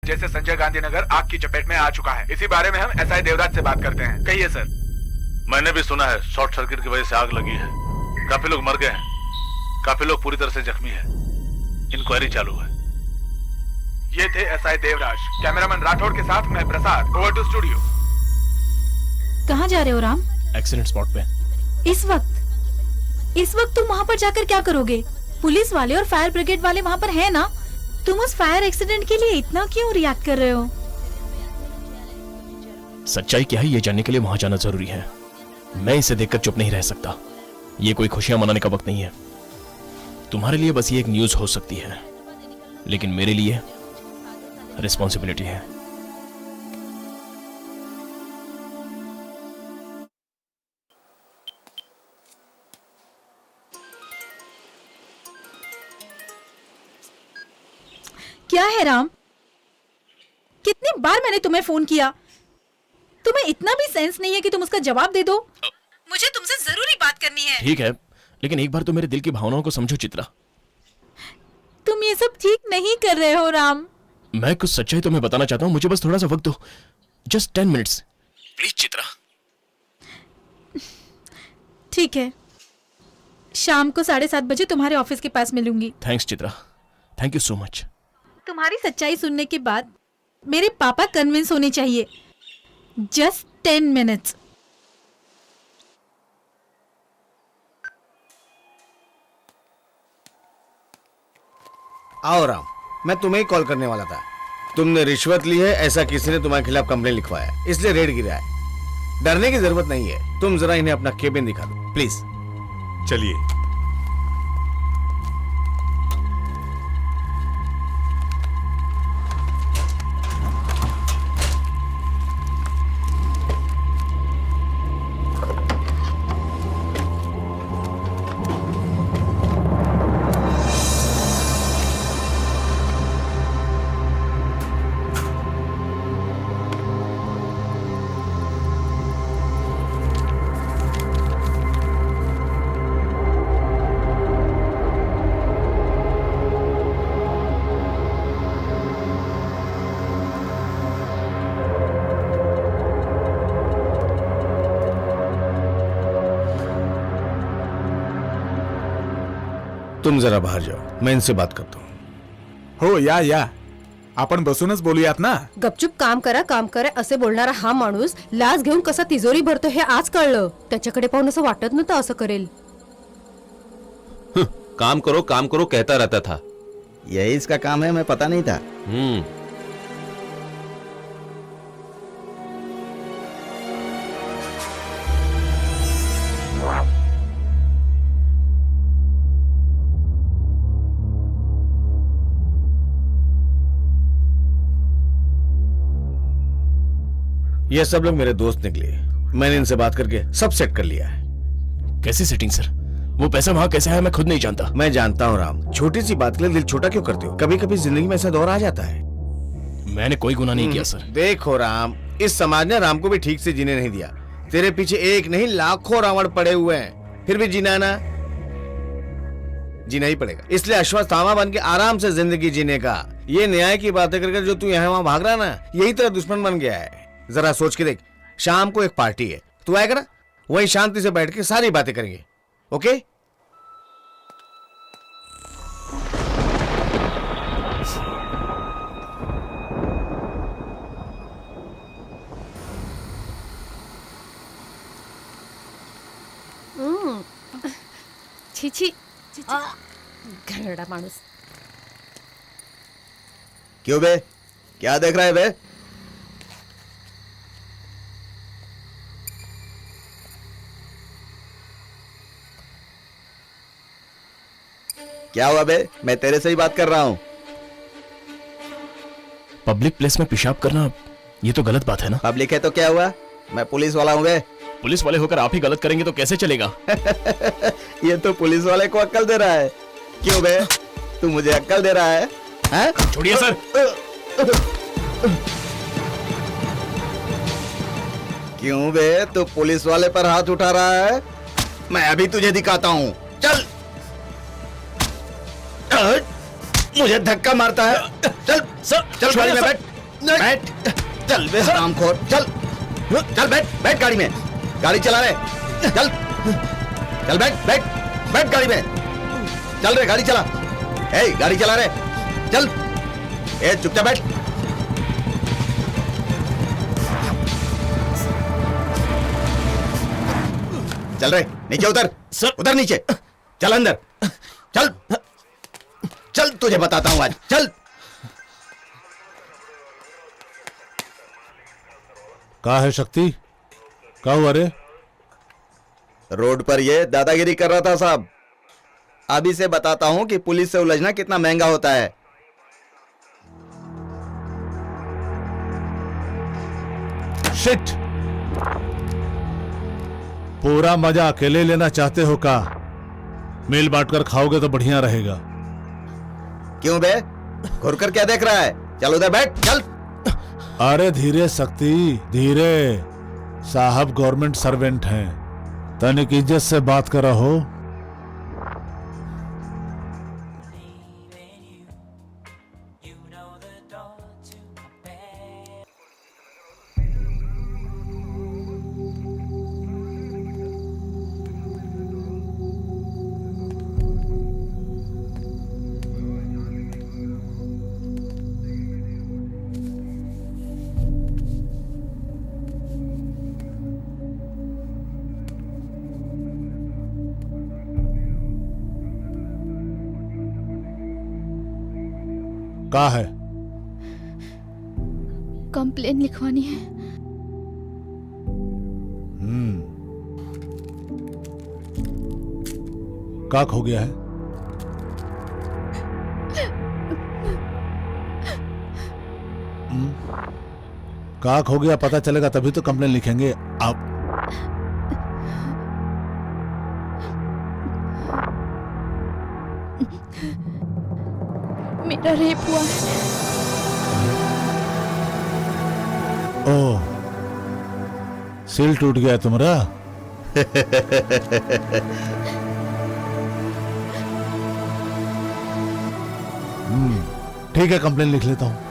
जैसे संजय गांधी नगर आग की चपेट में आ चुका है। इसी बारे में हम एसआई देवराज से बात करते हैं। कहिए सर। मैंने भी सुना है शॉर्ट सर्किट की वजह से आग लगी है। काफी लोग मर गए हैं, काफी लोग पूरी तरह से जख्मी हैं। इंक्वायरी चालू है। ये थे एसआई देवराज। कैमरामैन राठौड़ के साथ मैं प्रसाद। Over to studio. कहाँ जा रहे हो राम? एक्सीडेंट स्पॉट पे। इस वक्त तुम वहाँ पर जाकर क्या करोगे? पुलिस वाले और फायर ब्रिगेड वाले वहाँ पर हैं ना? तुम उस फायर एक्सीडेंट के लिए इतना क्यों रिएक्ट कर रहे हो? सच्चाई क्या है ये जानने के लिए वहां जाना जरूरी है। मैं इसे देखकर चुप नहीं रह सकता। ये कोई खुशियां मनाने का वक्त नहीं है। तुम्हारे लिए बस ये एक न्यूज हो सकती है, लेकिन मेरे लिए रिस्पॉन्सिबिलिटी है। क्या है राम? कितनी बार मैंने तुम्हें फोन किया, तुम्हें इतना भी सेंस नहीं है कि तुम उसका जवाब दे दो? मुझे तुमसे जरूरी करनी है। ठीक है, लेकिन एक बार तो मेरे दिल की भावनाओं को समझो चित्रा। तुम ये सब ठीक नहीं कर रहे हो राम। मैं कुछ सच्चाई तुम्हें बताना चाहता हूँ, मुझे बस थोड़ा सा वक्त दो, जस्ट 10 मिनट्स प्लीज चित्रा। ठीक है, शाम को 7:30 बजे तुम्हारे ऑफिस के पास मिलूंगी। Thanks Chitra, thank you so much. तुम्हारी सच्चाई सुनने के बाद मेरे पापा कन्विंस होने चाहिए। Just 10 minutes. आओ राम, मैं तुम्हें ही कॉल करने वाला था। तुमने रिश्वत ली है ऐसा किसी ने तुम्हारे खिलाफ कंप्लेन लिखवाया, इसलिए रेड गिरा है। डरने की जरूरत नहीं है, तुम जरा इन्हें अपना केबिन दिखा दो प्लीज। चलिए। तुम जरा बाहर जाओ, मैं इनसे बात करता हूँ। हो या आपण बसूनच बोलूयात ना। गपचूप काम करा असे बोलणारा हा माणूस लाच घेऊन कसा तिजोरी भरतो हे आज कळलं। त्याच्याकडे पाहून असं वाटत नव्हतं असं करेल। काम करो कहता रहता था। यही इसका काम है, मैं पता नहीं था। ये सब लोग मेरे दोस्त निकले, मैंने इनसे बात करके सब सेट कर लिया है। कैसी सेटिंग सर? वो पैसा वहां कैसे है मैं खुद नहीं जानता। मैं जानता हूँ राम, छोटी सी बात के लिए दिल छोटा क्यों करते हो? कभी कभी जिंदगी में ऐसा दौर आ जाता है। मैंने कोई गुनाह नहीं किया सर। देखो राम, इस समाज ने राम को भी ठीक से जीने नहीं दिया। तेरे पीछे एक नहीं लाखों रावण पड़े हुए हैं, फिर भी जीना ही पड़ेगा। इसलिए अश्वत्थामा बन के आराम से जिंदगी जीने का। ये न्याय की बातें करके जो तू यहाँ वहां भाग रहा ना, यही तेरा दुश्मन बन गया है। जरा सोच के देख, शाम को एक पार्टी है, तू आएगा ना? वहीं शांति से बैठ के सारी बातें करेंगे, ओके? छी घनड़ा माणूस। क्यों बे, क्या देख रहा है बे? क्या हुआ बे? मैं तेरे से ही बात कर रहा हूँ। पब्लिक प्लेस में पेशाब करना ये तो गलत बात है ना? पब्लिक है तो क्या हुआ? मैं पुलिस वाला हूँ बे। पुलिस वाले होकर आप ही गलत करेंगे तो कैसे चलेगा? ये तो पुलिस वाले को अक्ल दे रहा है। क्यों बे, तू मुझे अक्ल दे रहा है? हैं? छोड़िए सर। क्यों बे, तू पुलिस वाले पर हाथ उठा रहा है? मैं अभी तुझे दिखाता हूँ। चल। मुझे धक्का मारता है। चल चल गाड़ी में बैठ। चल बे हरामखोर, चल बैठ गाड़ी में। गाड़ी चला रहे, चल बैठ गाड़ी में। चल रे, गाड़ी चला। ए, गाड़ी चला रहे, चल। ए, चुपचाप बैठ। चल रे, नीचे उतर। उतर नीचे। चल अंदर। चल तुझे बताता हूं आज। चल। कहाँ है शक्ति? क्या हुआ रे? रोड पर ये दादागिरी कर रहा था साहब। अभी से बताता हूं कि पुलिस से उलझना कितना महंगा होता है। शिट! पूरा मजा अकेले लेना चाहते हो का? मिल बांटकर खाओगे तो बढ़िया रहेगा। क्यों बे, घुर कर क्या देख रहा है? चल उधर बैठ, चल। अरे धीरे शक्ति, धीरे। साहब गवर्नमेंट सर्वेंट हैं, तनिक इज्जत से बात करा हो। का है? कंप्लेन लिखवानी है। का खो गया है? का खो गया पता चलेगा तभी तो कंप्लेन लिखेंगे आप। मेरा रेप हुआ है। ओह, सिल टूट गया तुम्हारा। ठीक है, कंप्लेन लिख लेता हूं।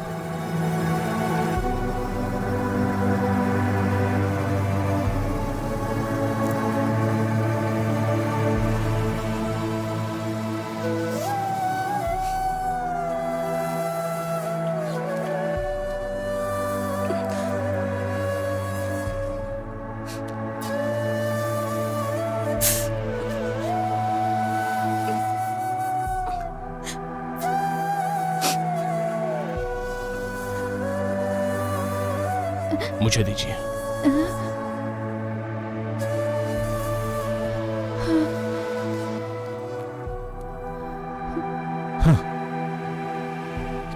मुझे दीजिए।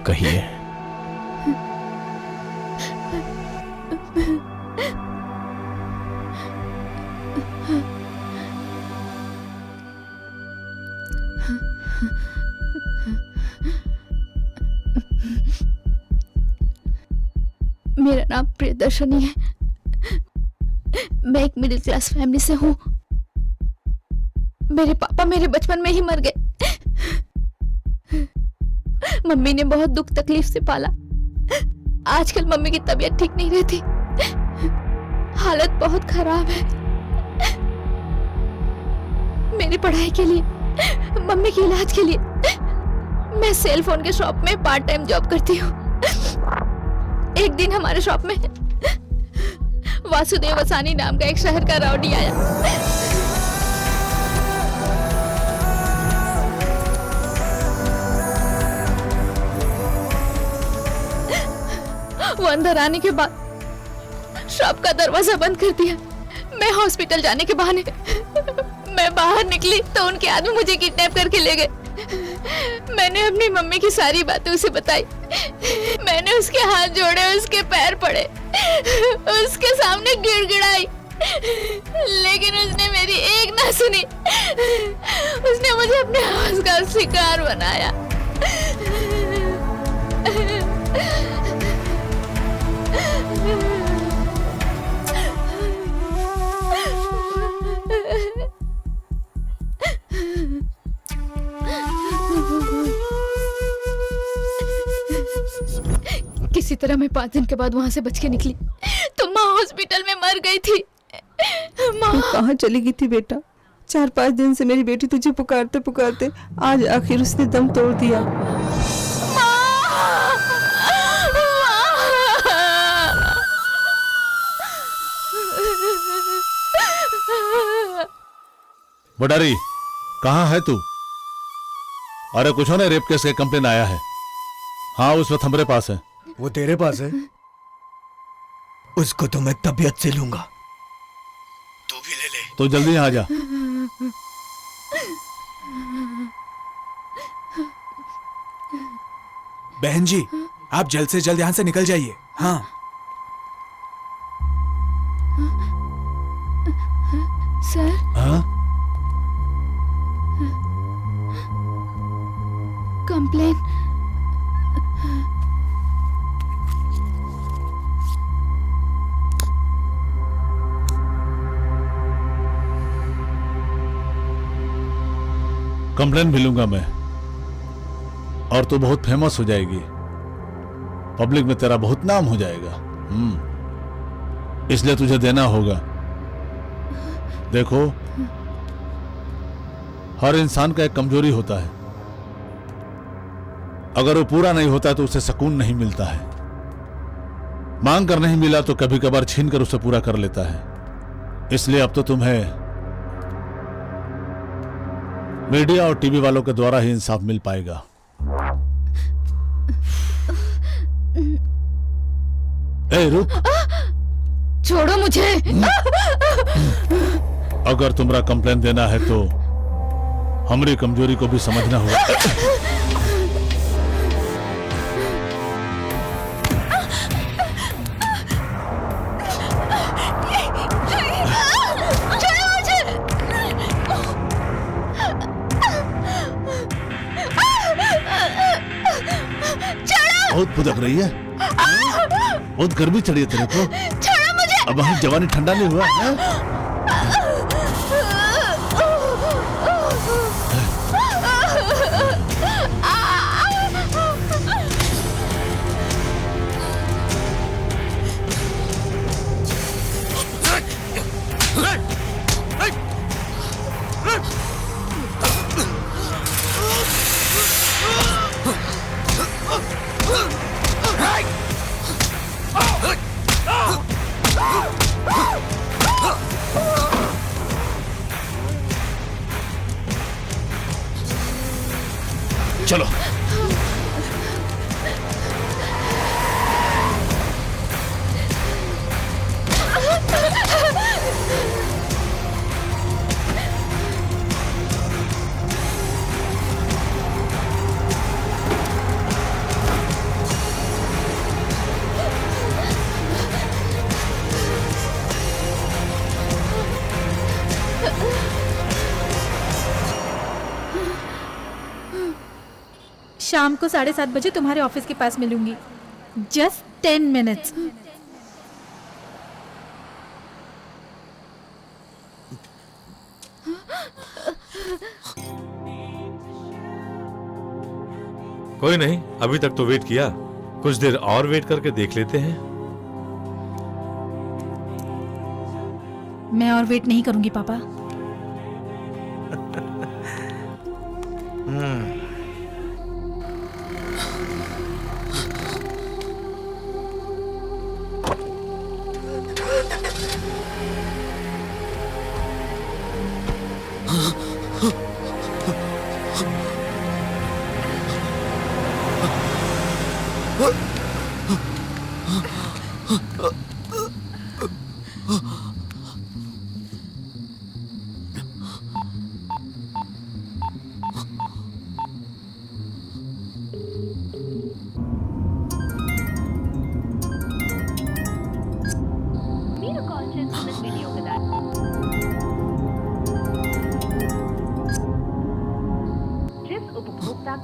कहिए। मेरा नाम प्रियदर्शनी है। मैं एक मिडिल क्लास फैमिली से हूँ। मेरे पापा मेरे बचपन में ही मर गए। मम्मी ने बहुत दुख तकलीफ से पाला। आजकल मम्मी की तबीयत ठीक नहीं रहती, हालत बहुत खराब है। मेरी पढ़ाई के लिए, मम्मी के इलाज के लिए मैं सेल फोन के शॉप में पार्ट टाइम जॉब करती हूँ। एक दिन हमारे शॉप में वासुदेव वसानी नाम का एक शहर का राउडी आया। वो अंदर आने के बाद शॉप का दरवाजा बंद कर दिया। मैं हॉस्पिटल जाने के बहाने मैं बाहर निकली तो उनके आदमी मुझे किडनैप करके ले गए। मैंने अपनी मम्मी की सारी बातें उसे बताई। मैंने उसके हाथ जोड़े, उसके पैर पड़े, उसके सामने गिड़गिड़ाई, लेकिन उसने मेरी एक ना सुनी। उसने मुझे अपने आवाज का शिकार बनाया। किसी तरह मैं 5 दिन के बाद वहां से बच के निकली तो माँ हॉस्पिटल में मर गई थी। माँ कहाँ चली गई थी बेटा? 4-5 दिन से मेरी बेटी तुझे पुकारते पुकारते आज आखिर उसने दम तोड़ दिया। बडारी, कहाँ है तू? अरे कुछ हो ना, रेप केस का कंप्लेन आया है। हाँ, उस वक्त हमारे पास है। वो तेरे पास है? उसको तो मैं तबीयत से लूंगा, तू भी ले ले। तो जल्दी यहाँ आ जा। बहन जी, आप जल्द से जल्द यहाँ से निकल जाइए। हाँ सर। हाँ? कंप्लेन। कंप्लेन भी लूंगा मैं, और तू बहुत फेमस हो जाएगी, पब्लिक में तेरा बहुत नाम हो जाएगा। इसलिए तुझे देना होगा। देखो, हर इंसान का एक कमजोरी होता है, अगर वो पूरा नहीं होता तो उसे सुकून नहीं मिलता है। मांग कर नहीं मिला तो कभी कभार छीन कर उसे पूरा कर लेता है। इसलिए अब तो तुम्हें मीडिया और टीवी वालों के द्वारा ही इंसाफ मिल पाएगा। ए रुक, छोड़ो मुझे। अगर तुम्हारा कंप्लेन देना है तो हमारी कमजोरी को भी समझना होगा। बहुत फुदक रही है, बहुत गर्मी चढ़ी है तेरे को। छोड़ो मुझे। अब वहीं जवानी ठंडा नहीं हुआ है? चलो। शाम को 7:30 बजे तुम्हारे ऑफिस के पास मिलूंगी। Just 10 minutes. कोई नहीं, अभी तक तो वेट किया, कुछ देर और वेट करके देख लेते हैं। मैं और वेट नहीं करूंगी पापा।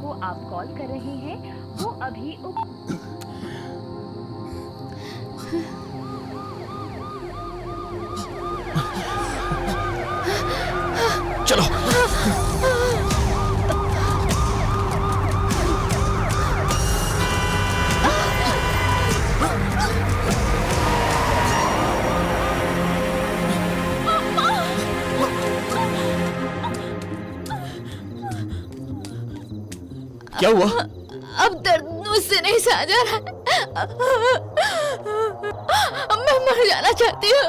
को आप कॉल कर रहे हैं वो अभी चलो। क्या हुआ? अब दर्द मुझसे नहीं सहा जा रहा। मैं मर जाना चाहती हूँ।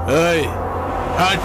Hey, hut!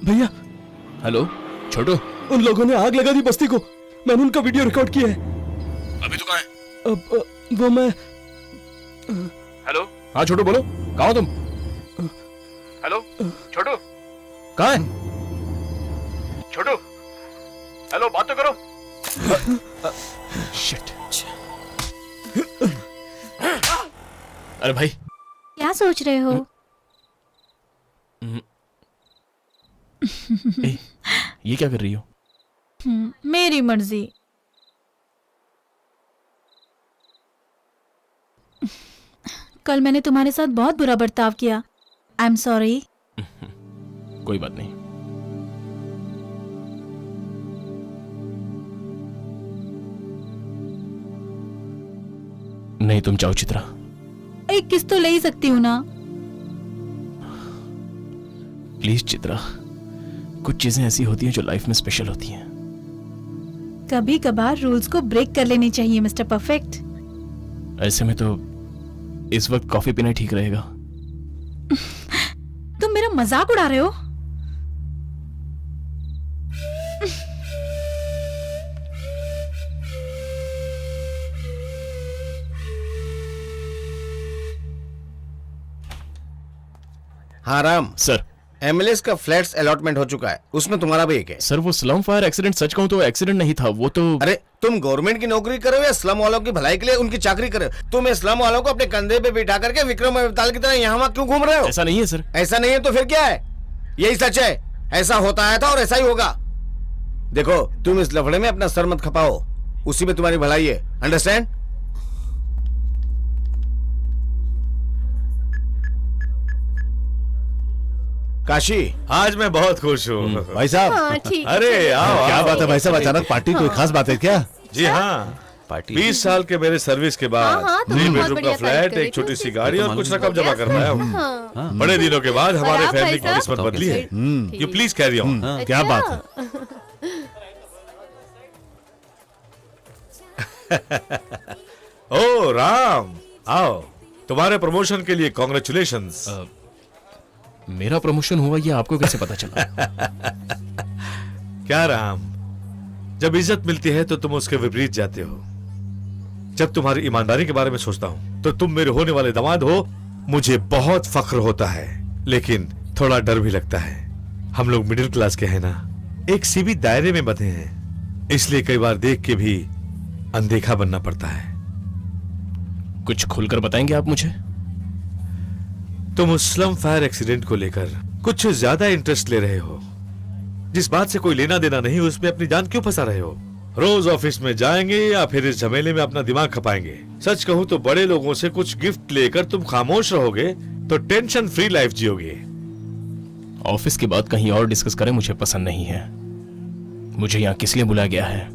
भैया। हेलो छोटू। उन लोगों ने आग लगा दी बस्ती को। मैंने उनका वीडियो रिकॉर्ड किया है। अभी तो कहाँ है? अब वो मैं। हेलो हाँ छोटू बोलो, कहाँ हो तुम? हेलो छोटू कहाँ है? छोटू हेलो बात तो करो। शिट। अरे भाई क्या सोच रहे हो? ए, ये क्या कर रही हो? मेरी मर्जी। कल मैंने तुम्हारे साथ बहुत बुरा बर्ताव किया। I am sorry. कोई बात नहीं। नहीं तुम जाओ चित्रा। एक किस तो ले ही सकती हूँ ना। प्लीज चित्रा, कुछ चीजें ऐसी होती हैं जो लाइफ में स्पेशल होती हैं। कभी कभार रूल्स को ब्रेक कर लेनी चाहिए मिस्टर परफेक्ट। ऐसे में तो इस वक्त कॉफी पीना ठीक रहेगा। तुम मेरा मजाक उड़ा रहे हो? हाँ राम सर, एमएलएस का फ्लैट्स अलॉटमेंट हो चुका है, उसमें तुम्हारा भी एक है। सर वो स्लम फायर एक्सीडेंट सच कहूं तो एक्सीडेंट नहीं था, वो तो। अरे तुम गवर्नमेंट की नौकरी करो या स्लम वालों की भलाई के लिए उनकी चाकरी करो? तुम स्लम वालों को अपने कंधे पे बिठा करके विक्रम अवतार की तरह यहाँ वहाँ क्यों घूम रहे हो? ऐसा नहीं है सर। ऐसा नहीं है तो फिर क्या है? यही सच है, ऐसा होता आया था और ऐसा ही होगा। देखो तुम इस लफड़े में अपना सर मत खपाओ, उसी में तुम्हारी भलाई है। अंडरस्टैंड? काशी, आज मैं बहुत खुश हूँ भाई साहब। हाँ, ठीक है, अरे चलिए। आओ क्या आओ। बात है भाई साहब, अचानक पार्टी? कोई खास बात है क्या? जी हाँ, 20 साल के मेरे सर्विस के बाद हाँ, तो 3 बहुत बेडरूम का बढ़िया फ्लैट, खरीद एक छोटी सी करी गाड़ी और कुछ रकम जमा कर पाया हूँ। हाँ। बड़े दिनों के बाद हमारे आप फैमिली भाई की किस्मत साहब? बदली है। You please carry on. क्या बात है? ओ राम, आओ, तुम्हारे प्रमोशन के लिए कॉन्ग्रेचुलेशंस। मेरा प्रमोशन हुआ ये आपको कैसे पता चला? क्या राम, जब इज्जत मिलती है तो तुम उसके विपरीत जाते हो। जब तुम्हारी ईमानदारी के बारे में सोचता हूँ तो तुम मेरे होने वाले दामाद हो, मुझे बहुत फख्र होता है, लेकिन थोड़ा डर भी लगता है। हम लोग मिडिल क्लास के हैं ना, एक सीमित दायरे में बंधे हैं, इसलिए कई बार देख के भी अनदेखा बनना पड़ता है। कुछ खुलकर बताएंगे आप मुझे? तुम उस स्लम फायर एक्सीडेंट को लेकर कुछ ज्यादा इंटरेस्ट ले रहे हो। जिस बात से कोई लेना देना नहीं, उसमें अपनी जान क्यों फंसा रहे हो? रोज ऑफिस में जाएंगे या फिर इस झमेले में अपना दिमाग खपाएंगे? सच कहूं तो बड़े लोगों से कुछ गिफ्ट लेकर तुम खामोश रहोगे तो टेंशन फ्री लाइफ जियोगे। ऑफिस की बात कहीं और डिस्कस करें, मुझे पसंद नहीं है। मुझे यहाँ किस लिए बुलाया गया है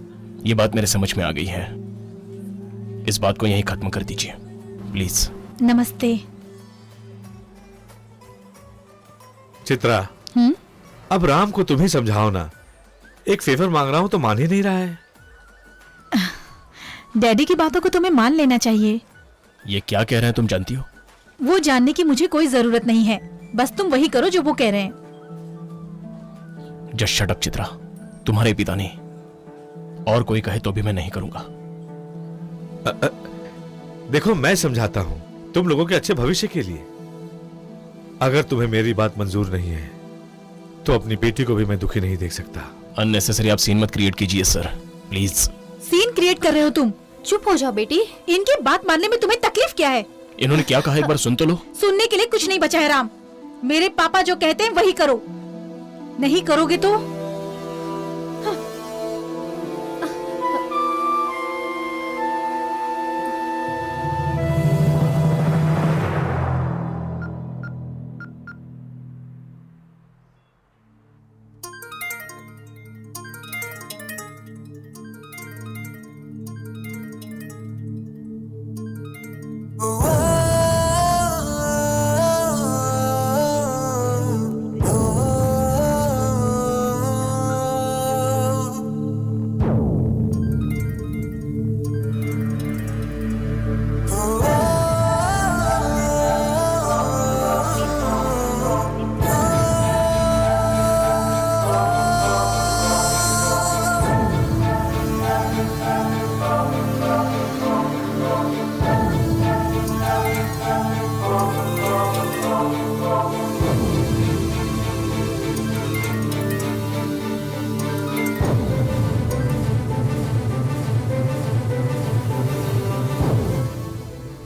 ये बात मेरे समझ में आ गई है। इस बात को यहीं खत्म कर दीजिए प्लीज। नमस्ते। चित्रा, अब राम को तुम ही समझाओ ना। एक फेवर मांग रहा हूं तो मान ही नहीं रहा है। डैडी की बातों को तुम्हें मान लेना चाहिए। ये क्या कह रहे हैं तुम जानती हो? वो जानने की मुझे कोई जरूरत नहीं है, बस तुम वही करो जो वो कह रहे हैं। जस्ट शट अप चित्रा, तुम्हारे पिता ने, और कोई कहे तो भी मैं नहीं करूंगा। देखो मैं समझाता हूं, तुम लोगों के अच्छे भविष्य के लिए। अगर तुम्हें मेरी बात मंजूर नहीं है तो अपनी बेटी को भी मैं दुखी नहीं देख सकता। अननेसेसरी आप सीन मत क्रिएट कीजिए सर, प्लीज। सीन क्रिएट कर रहे हो तुम? चुप हो जाओ बेटी। इनकी बात मानने में तुम्हें तकलीफ क्या है? इन्होंने क्या कहा एक बार सुन तो लो। सुनने के लिए कुछ नहीं बचा है राम। मेरे पापा जो कहते हैं वही करो, नहीं करोगे तो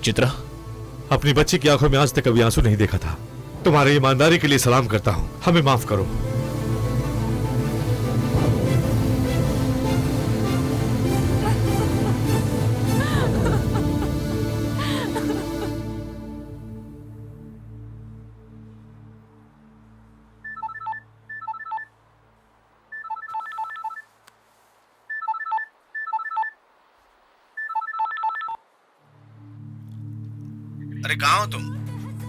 चित्रा, अपनी बच्ची की आंखों में आज तक कभी आंसू नहीं देखा था। तुम्हारी ईमानदारी के लिए सलाम करता हूं, हमें माफ करो। अरे कहाँ हो तुम?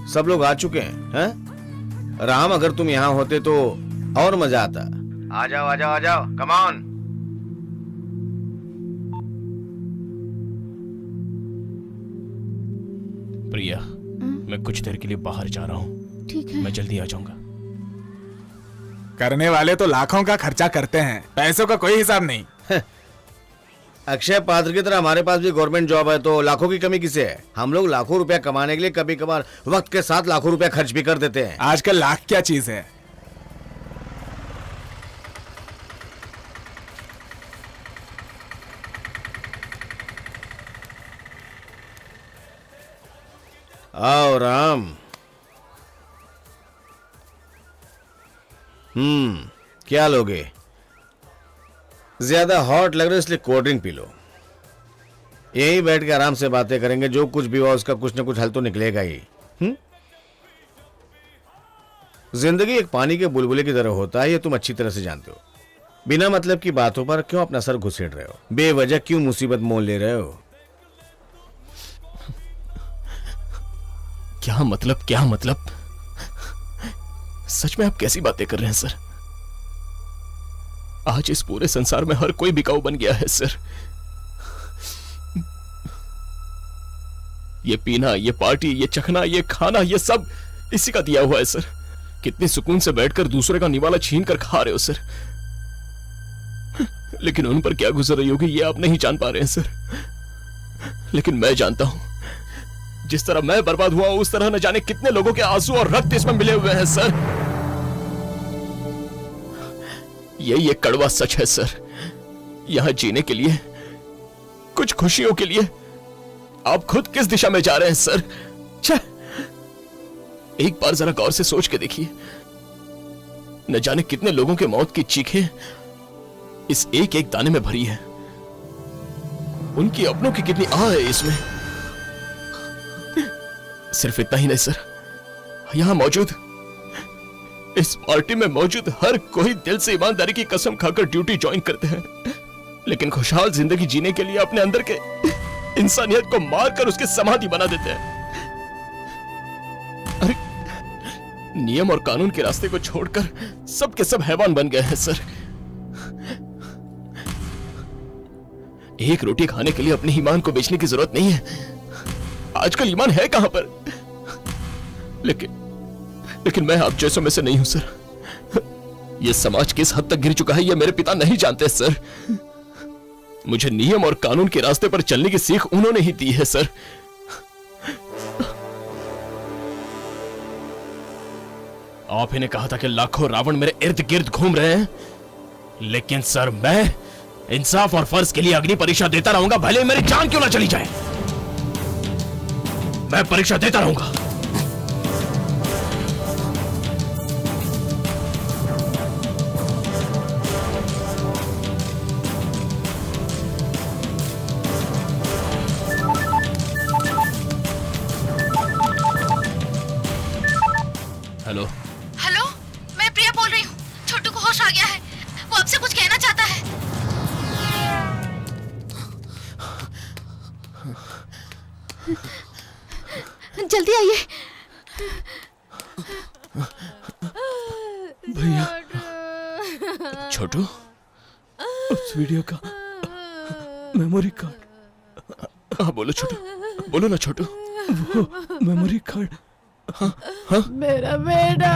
सब लोग आ चुके हैं? राम, अगर तुम यहाँ होते तो और मजा आता। आ जाओ आ जाओ आ जाओ, कम ऑन। प्रिया, मैं कुछ देर के लिए बाहर जा रहा हूँ। ठीक है। मैं जल्दी आ जाऊंगा। करने वाले तो लाखों का खर्चा करते हैं, पैसों का कोई हिसाब नहीं। अक्षय पात्र की तरह हमारे पास भी गवर्नमेंट जॉब है, तो लाखों की कमी किसे है? हम लोग लाखों रुपया कमाने के लिए कभी कभार वक्त के साथ लाखों रुपया खर्च भी कर देते हैं। आजकल लाख क्या चीज है? आओ राम। क्या लोगे? ज्यादा हॉट लग रहा है इसलिए कोल्ड ड्रिंक पी लो। यही बैठ के आराम से बातें करेंगे, जो कुछ भी हुआ उसका कुछ ना कुछ हल तो निकलेगा ही। जिंदगी एक पानी के बुलबुले की तरह होता है, ये तुम अच्छी तरह से जानते हो। बिना मतलब की बातों पर क्यों अपना सर घुसेड़ रहे हो? बेवजह क्यों मुसीबत मोल ले रहे हो? क्या मतलब, क्या मतलब? सच में आप कैसी बातें कर रहे हैं सर? आज इस पूरे संसार में हर कोई बिकाऊ बन गया है सर। ये पीना, ये पार्टी, ये चखना, ये खाना, ये सब इसी का दिया हुआ है सर। कितने सुकून से बैठकर दूसरे का निवाला छीन कर खा रहे हो सर। लेकिन उन पर क्या गुजर रही होगी ये आप नहीं जान पा रहे हैं सर। लेकिन मैं जानता हूं, जिस तरह मैं बर्बाद हुआ उस तरह न जाने कितने लोगों के आंसू और रक्त इसमें मिले हुए हैं सर। यही एक कड़वा सच है सर। यहां जीने के लिए, कुछ खुशियों के लिए आप खुद किस दिशा में जा रहे हैं सर? एक बार जरा गौर से सोच के देखिए, न जाने कितने लोगों के मौत की चीखें इस एक एक दाने में भरी है। उनकी अपनों की कितनी आह है इसमें। सिर्फ इतना ही नहीं सर, यहां मौजूद, इस पार्टी में मौजूद हर कोई दिल से ईमानदारी की कसम खाकर ड्यूटी ज्वाइन करते हैं, लेकिन खुशहाल जिंदगी जीने के लिए अपने अंदर के इंसानियत को मारकर उसकी समाधि बना देते हैं। अरे नियम और कानून के रास्ते को छोड़कर सब के सब हैवान बन गए हैं सर। एक रोटी खाने के लिए अपने ईमान को बेचने की जरूरत नहीं है। आजकल ईमान है कहां पर? लेकिन मैं आप जैसों में से नहीं हूं सर। यह समाज किस हद तक गिर चुका है यह मेरे पिता नहीं जानते सर। मुझे नियम और कानून के रास्ते पर चलने की सीख उन्होंने ही दी है सर। आप ही ने कहा था कि लाखों रावण मेरे इर्द गिर्द घूम रहे हैं, लेकिन सर मैं इंसाफ और फर्ज के लिए अग्नि परीक्षा देता रहूंगा, भले मेरी जान क्यों ना चली जाए। मैं परीक्षा देता रहूंगा। हेलो हेलो, मैं प्रिया बोल रही हूँ। छोटू को होश आ गया है, वो आपसे कुछ कहना चाहता है। जल्दी आइए। भैया, छोटू, उस वीडियो का मेमोरी कार्ड। हाँ बोलो छोटू, बोलो ना छोटू। वो मेमोरी कार्ड। हाँ हाँ मेरा बेटा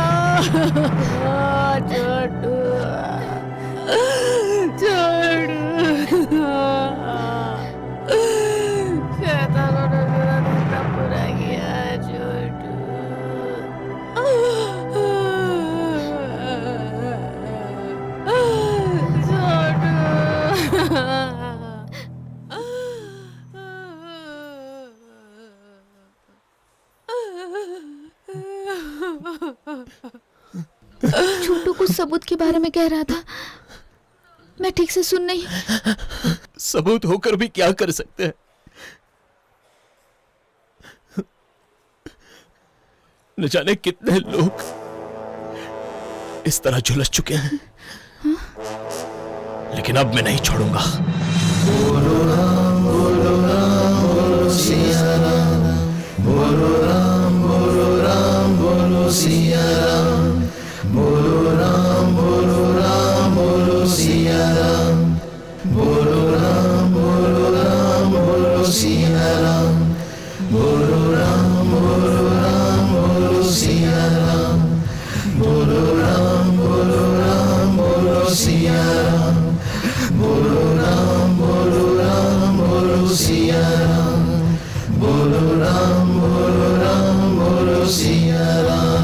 छोटू, शैतानों ने मेरा रिश्ता पूरा किया है छोटू। छोटू कुछ सबूत के बारे में कह रहा था, मैं ठीक से सुन नहीं। सबूत होकर भी क्या कर सकते हैं? न जाने कितने लोग इस तरह झुलस चुके हैं, लेकिन अब मैं नहीं छोड़ूंगा। बोलो राम बोलो सिया राम, बोलो राम बोलो सिया राम, बोलो राम बोलो सिया राम, बोलो राम बोलो सिया राम, बोलो राम बोलो सिया राम, बोलो राम बोलो सिया राम, बोलो राम बोलो सिया राम, बोलो राम बोलो सिया राम।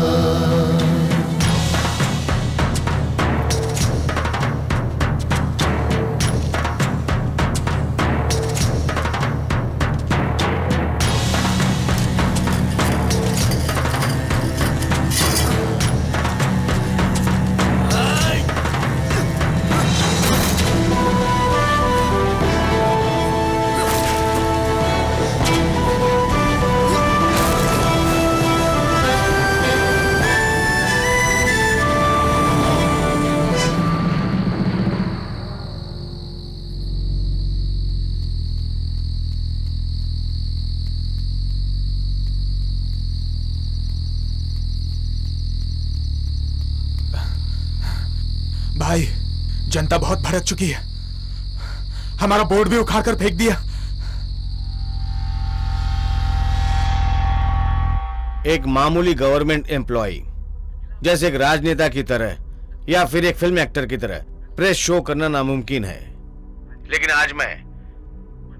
भाई, जनता बहुत भड़क चुकी है। हमारा बोर्ड भी उखाड़ कर फेंक दिया। एक मामूली गवर्नमेंट एम्प्लॉय जैसे एक राजनेता की तरह या फिर एक फिल्म एक्टर की तरह प्रेस शो करना नामुमकिन है, लेकिन आज मैं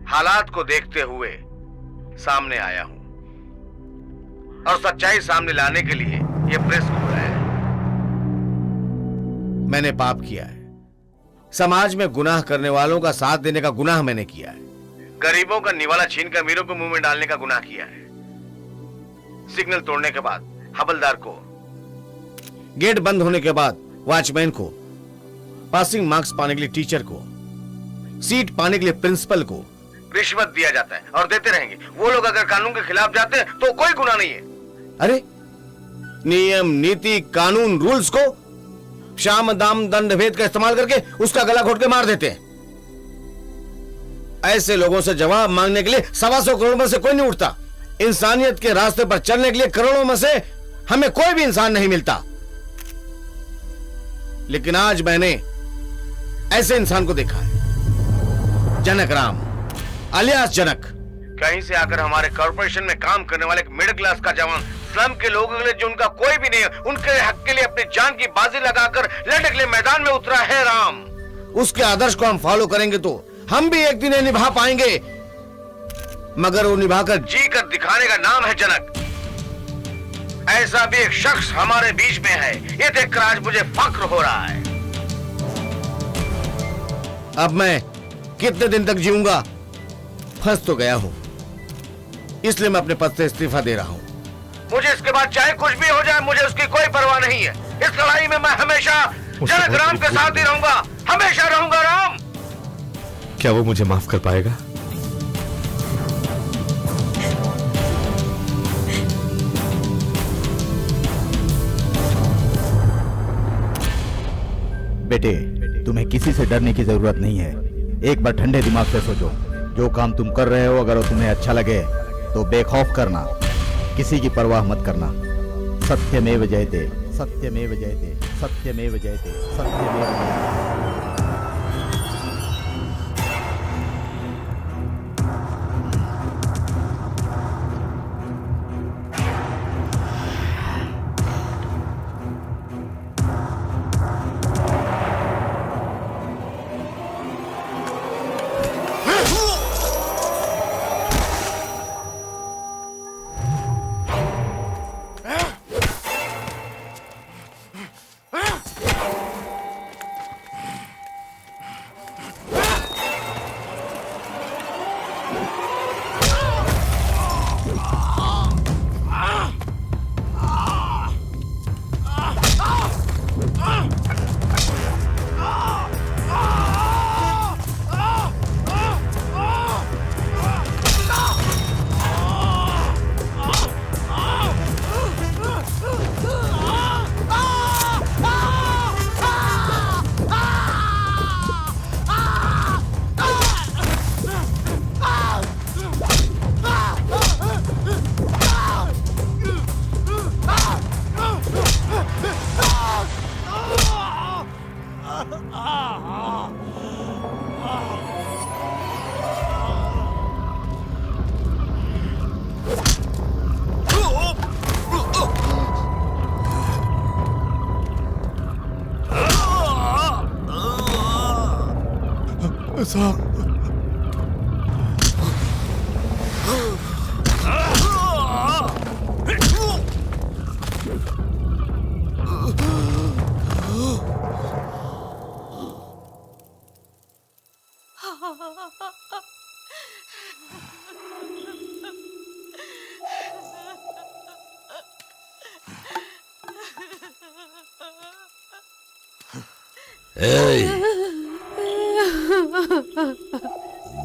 हालात को देखते हुए सामने आया हूं और सच्चाई सामने लाने के लिए यह प्रेस को बुलाया है। मैंने पाप किया है, समाज में गुनाह करने वालों का साथ देने का गुनाह मैंने किया है, गरीबों का निवाला छीनकर अमीरों को मुंह में डालने का गुनाह किया है, सिग्नल तोड़ने के बाद हवलदार को, गेट बंद होने के बाद वॉचमैन को, पासिंग मार्क्स पाने के लिए टीचर को, सीट पाने के लिए प्रिंसिपल को रिश्वत दिया जाता है और देते रहेंगे। वो लोग अगर कानून के खिलाफ जाते हैं तो कोई गुनाह नहीं है। अरे नियम नीति कानून रूल्स को शाम दाम दंड भेद का इस्तेमाल करके उसका गला घोट के मार देते हैं। ऐसे लोगों से जवाब मांगने के लिए 125 करोड़ में से कोई नहीं उठता। इंसानियत के रास्ते पर चलने के लिए करोड़ों में से हमें कोई भी इंसान नहीं मिलता, लेकिन आज मैंने ऐसे इंसान को देखा है, जनक राम अलियास जनक। कहीं से आकर हमारे कॉर्पोरेशन में काम करने वाले एक मिडिल क्लास का जवान स्लम के लोगों के लिए जो उनका कोई भी नहीं है, उनके हक के लिए अपनी जान की बाजी लगाकर लड़ने के लिए मैदान में उतरा है राम। उसके आदर्श को हम फॉलो करेंगे तो हम भी एक दिन ये निभा पाएंगे, मगर वो निभाकर जी कर दिखाने का नाम है जनक। ऐसा भी एक शख्स हमारे बीच में है, ये देखकर आज मुझे फक्र हो रहा है। अब मैं कितने दिन तक जीऊंगा? फंस तो गया हूं, इसलिए मैं अपने पद से इस्तीफा दे रहा हूं। मुझे इसके बाद चाहे कुछ भी हो जाए, मुझे उसकी कोई परवाह नहीं है। इस लड़ाई में मैं हमेशा जनक राम के साथ ही रहूंगा, हमेशा रहूंगा राम। क्या वो मुझे माफ कर पाएगा? बेटे, तुम्हें किसी से डरने की जरूरत नहीं है। एक बार ठंडे दिमाग से सोचो, जो काम तुम कर रहे हो अगर वो तुम्हें अच्छा लगे तो बेखौफ करना, किसी की परवाह मत करना। सत्यमेव जयते, सत्यमेव जयते, सत्यमेव जयते, सत्यमेव जयते।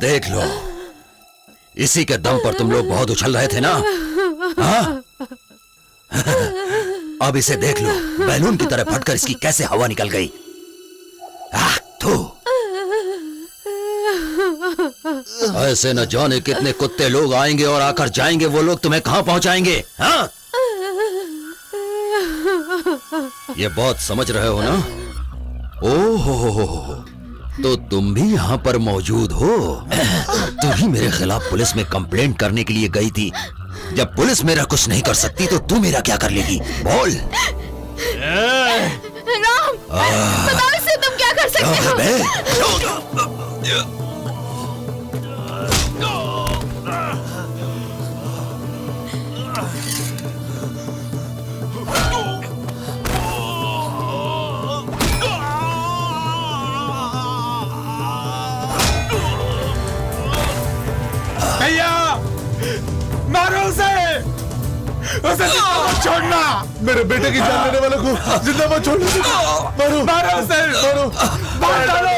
देख लो, इसी के दम पर तुम लोग बहुत उछल रहे थे ना? हाँ? अब इसे देख लो, बैलून की तरह फटकर इसकी कैसे हवा निकल गई। थू। ऐसे न जाने कितने कुत्ते लोग आएंगे और आकर जाएंगे, वो लोग तुम्हें कहां पहुंचाएंगे? हाँ? ये बहुत समझ रहे हो ना? ओहो, तो तुम भी यहाँ पर मौजूद हो। तू ही मेरे खिलाफ पुलिस में कंप्लेंट करने के लिए गई थी। जब पुलिस मेरा कुछ नहीं कर सकती तो तू मेरा क्या कर लेगी? बोल। राम, बताओ इससे तुम क्या कर सकते हो? भैया, मारो उसे जिंदा मत छोड़ना। मेरे बेटे की जान लेने वाले को जिंदा मत छोड़ना। मारो, मारो उसे, मारो, मार डालो,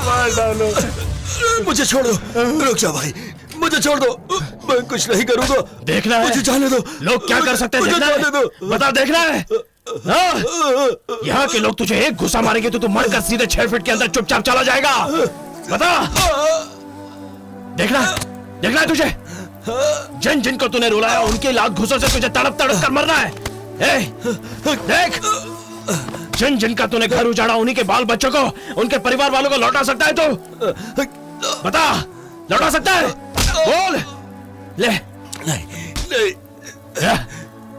मार डालो। मुझे छोड़ दो, रुक जा भाई, मुझे छोड़ दो, मैं कुछ नहीं करूंगा। देखना है, मुझे जाने दो। लोग क्या कर सकते हैं, देखना है। बता, देखना है। यहाँ के लोग तुझे एक घुसा मारेंगे तो तू मरकर सीधे 6 फीट के अंदर चुपचाप चला जाएगा। बता, देखना है तुझे। जिन जिनको तूने रुलाया उनके लात घुसों से तुझे तड़प तड़प कर मरना है। देख, जिन जिनका तूने घर उजाड़ा उन्हीं के बाल बच्चों को, उनके परिवार वालों को लौटा सकता है तो बता, लौटा सकता है? बोल। ले, नहीं,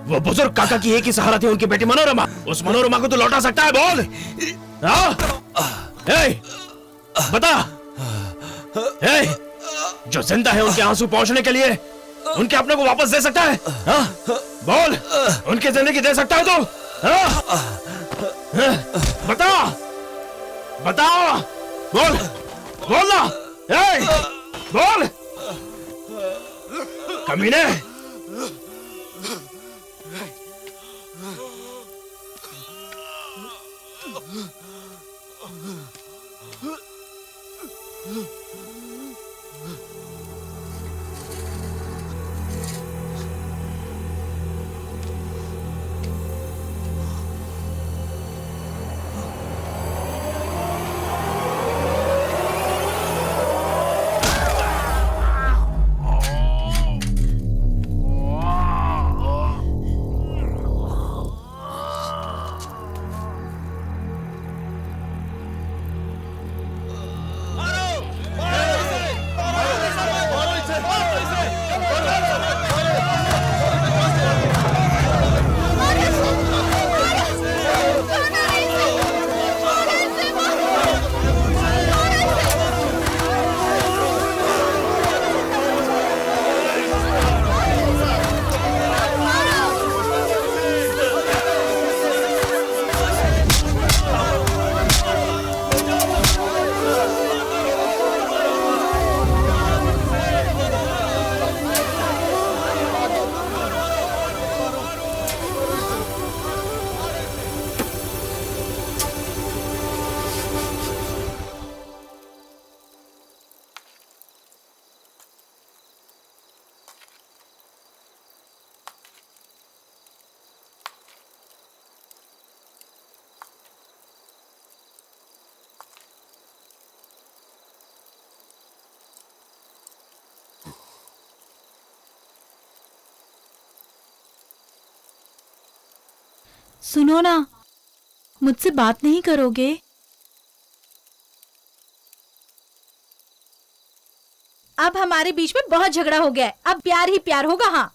वो बुजुर्ग काका की एक ही सहारा थी, उनकी बेटी मनोरमा। उस मनोरमा को तो लौटा सकता है, बोल। बता। जो जिंदा है उनके आंसू पहुंचने के लिए उनके अपने को वापस दे सकता है? बोल, उनकी जिंदगी दे सकता है तू? बता, बता, बोल, बोल ना, बोल, कमीने। सुनो ना, मुझसे बात नहीं करोगे? अब हमारे बीच में बहुत झगड़ा हो गया है, अब प्यार ही प्यार होगा। हाँ,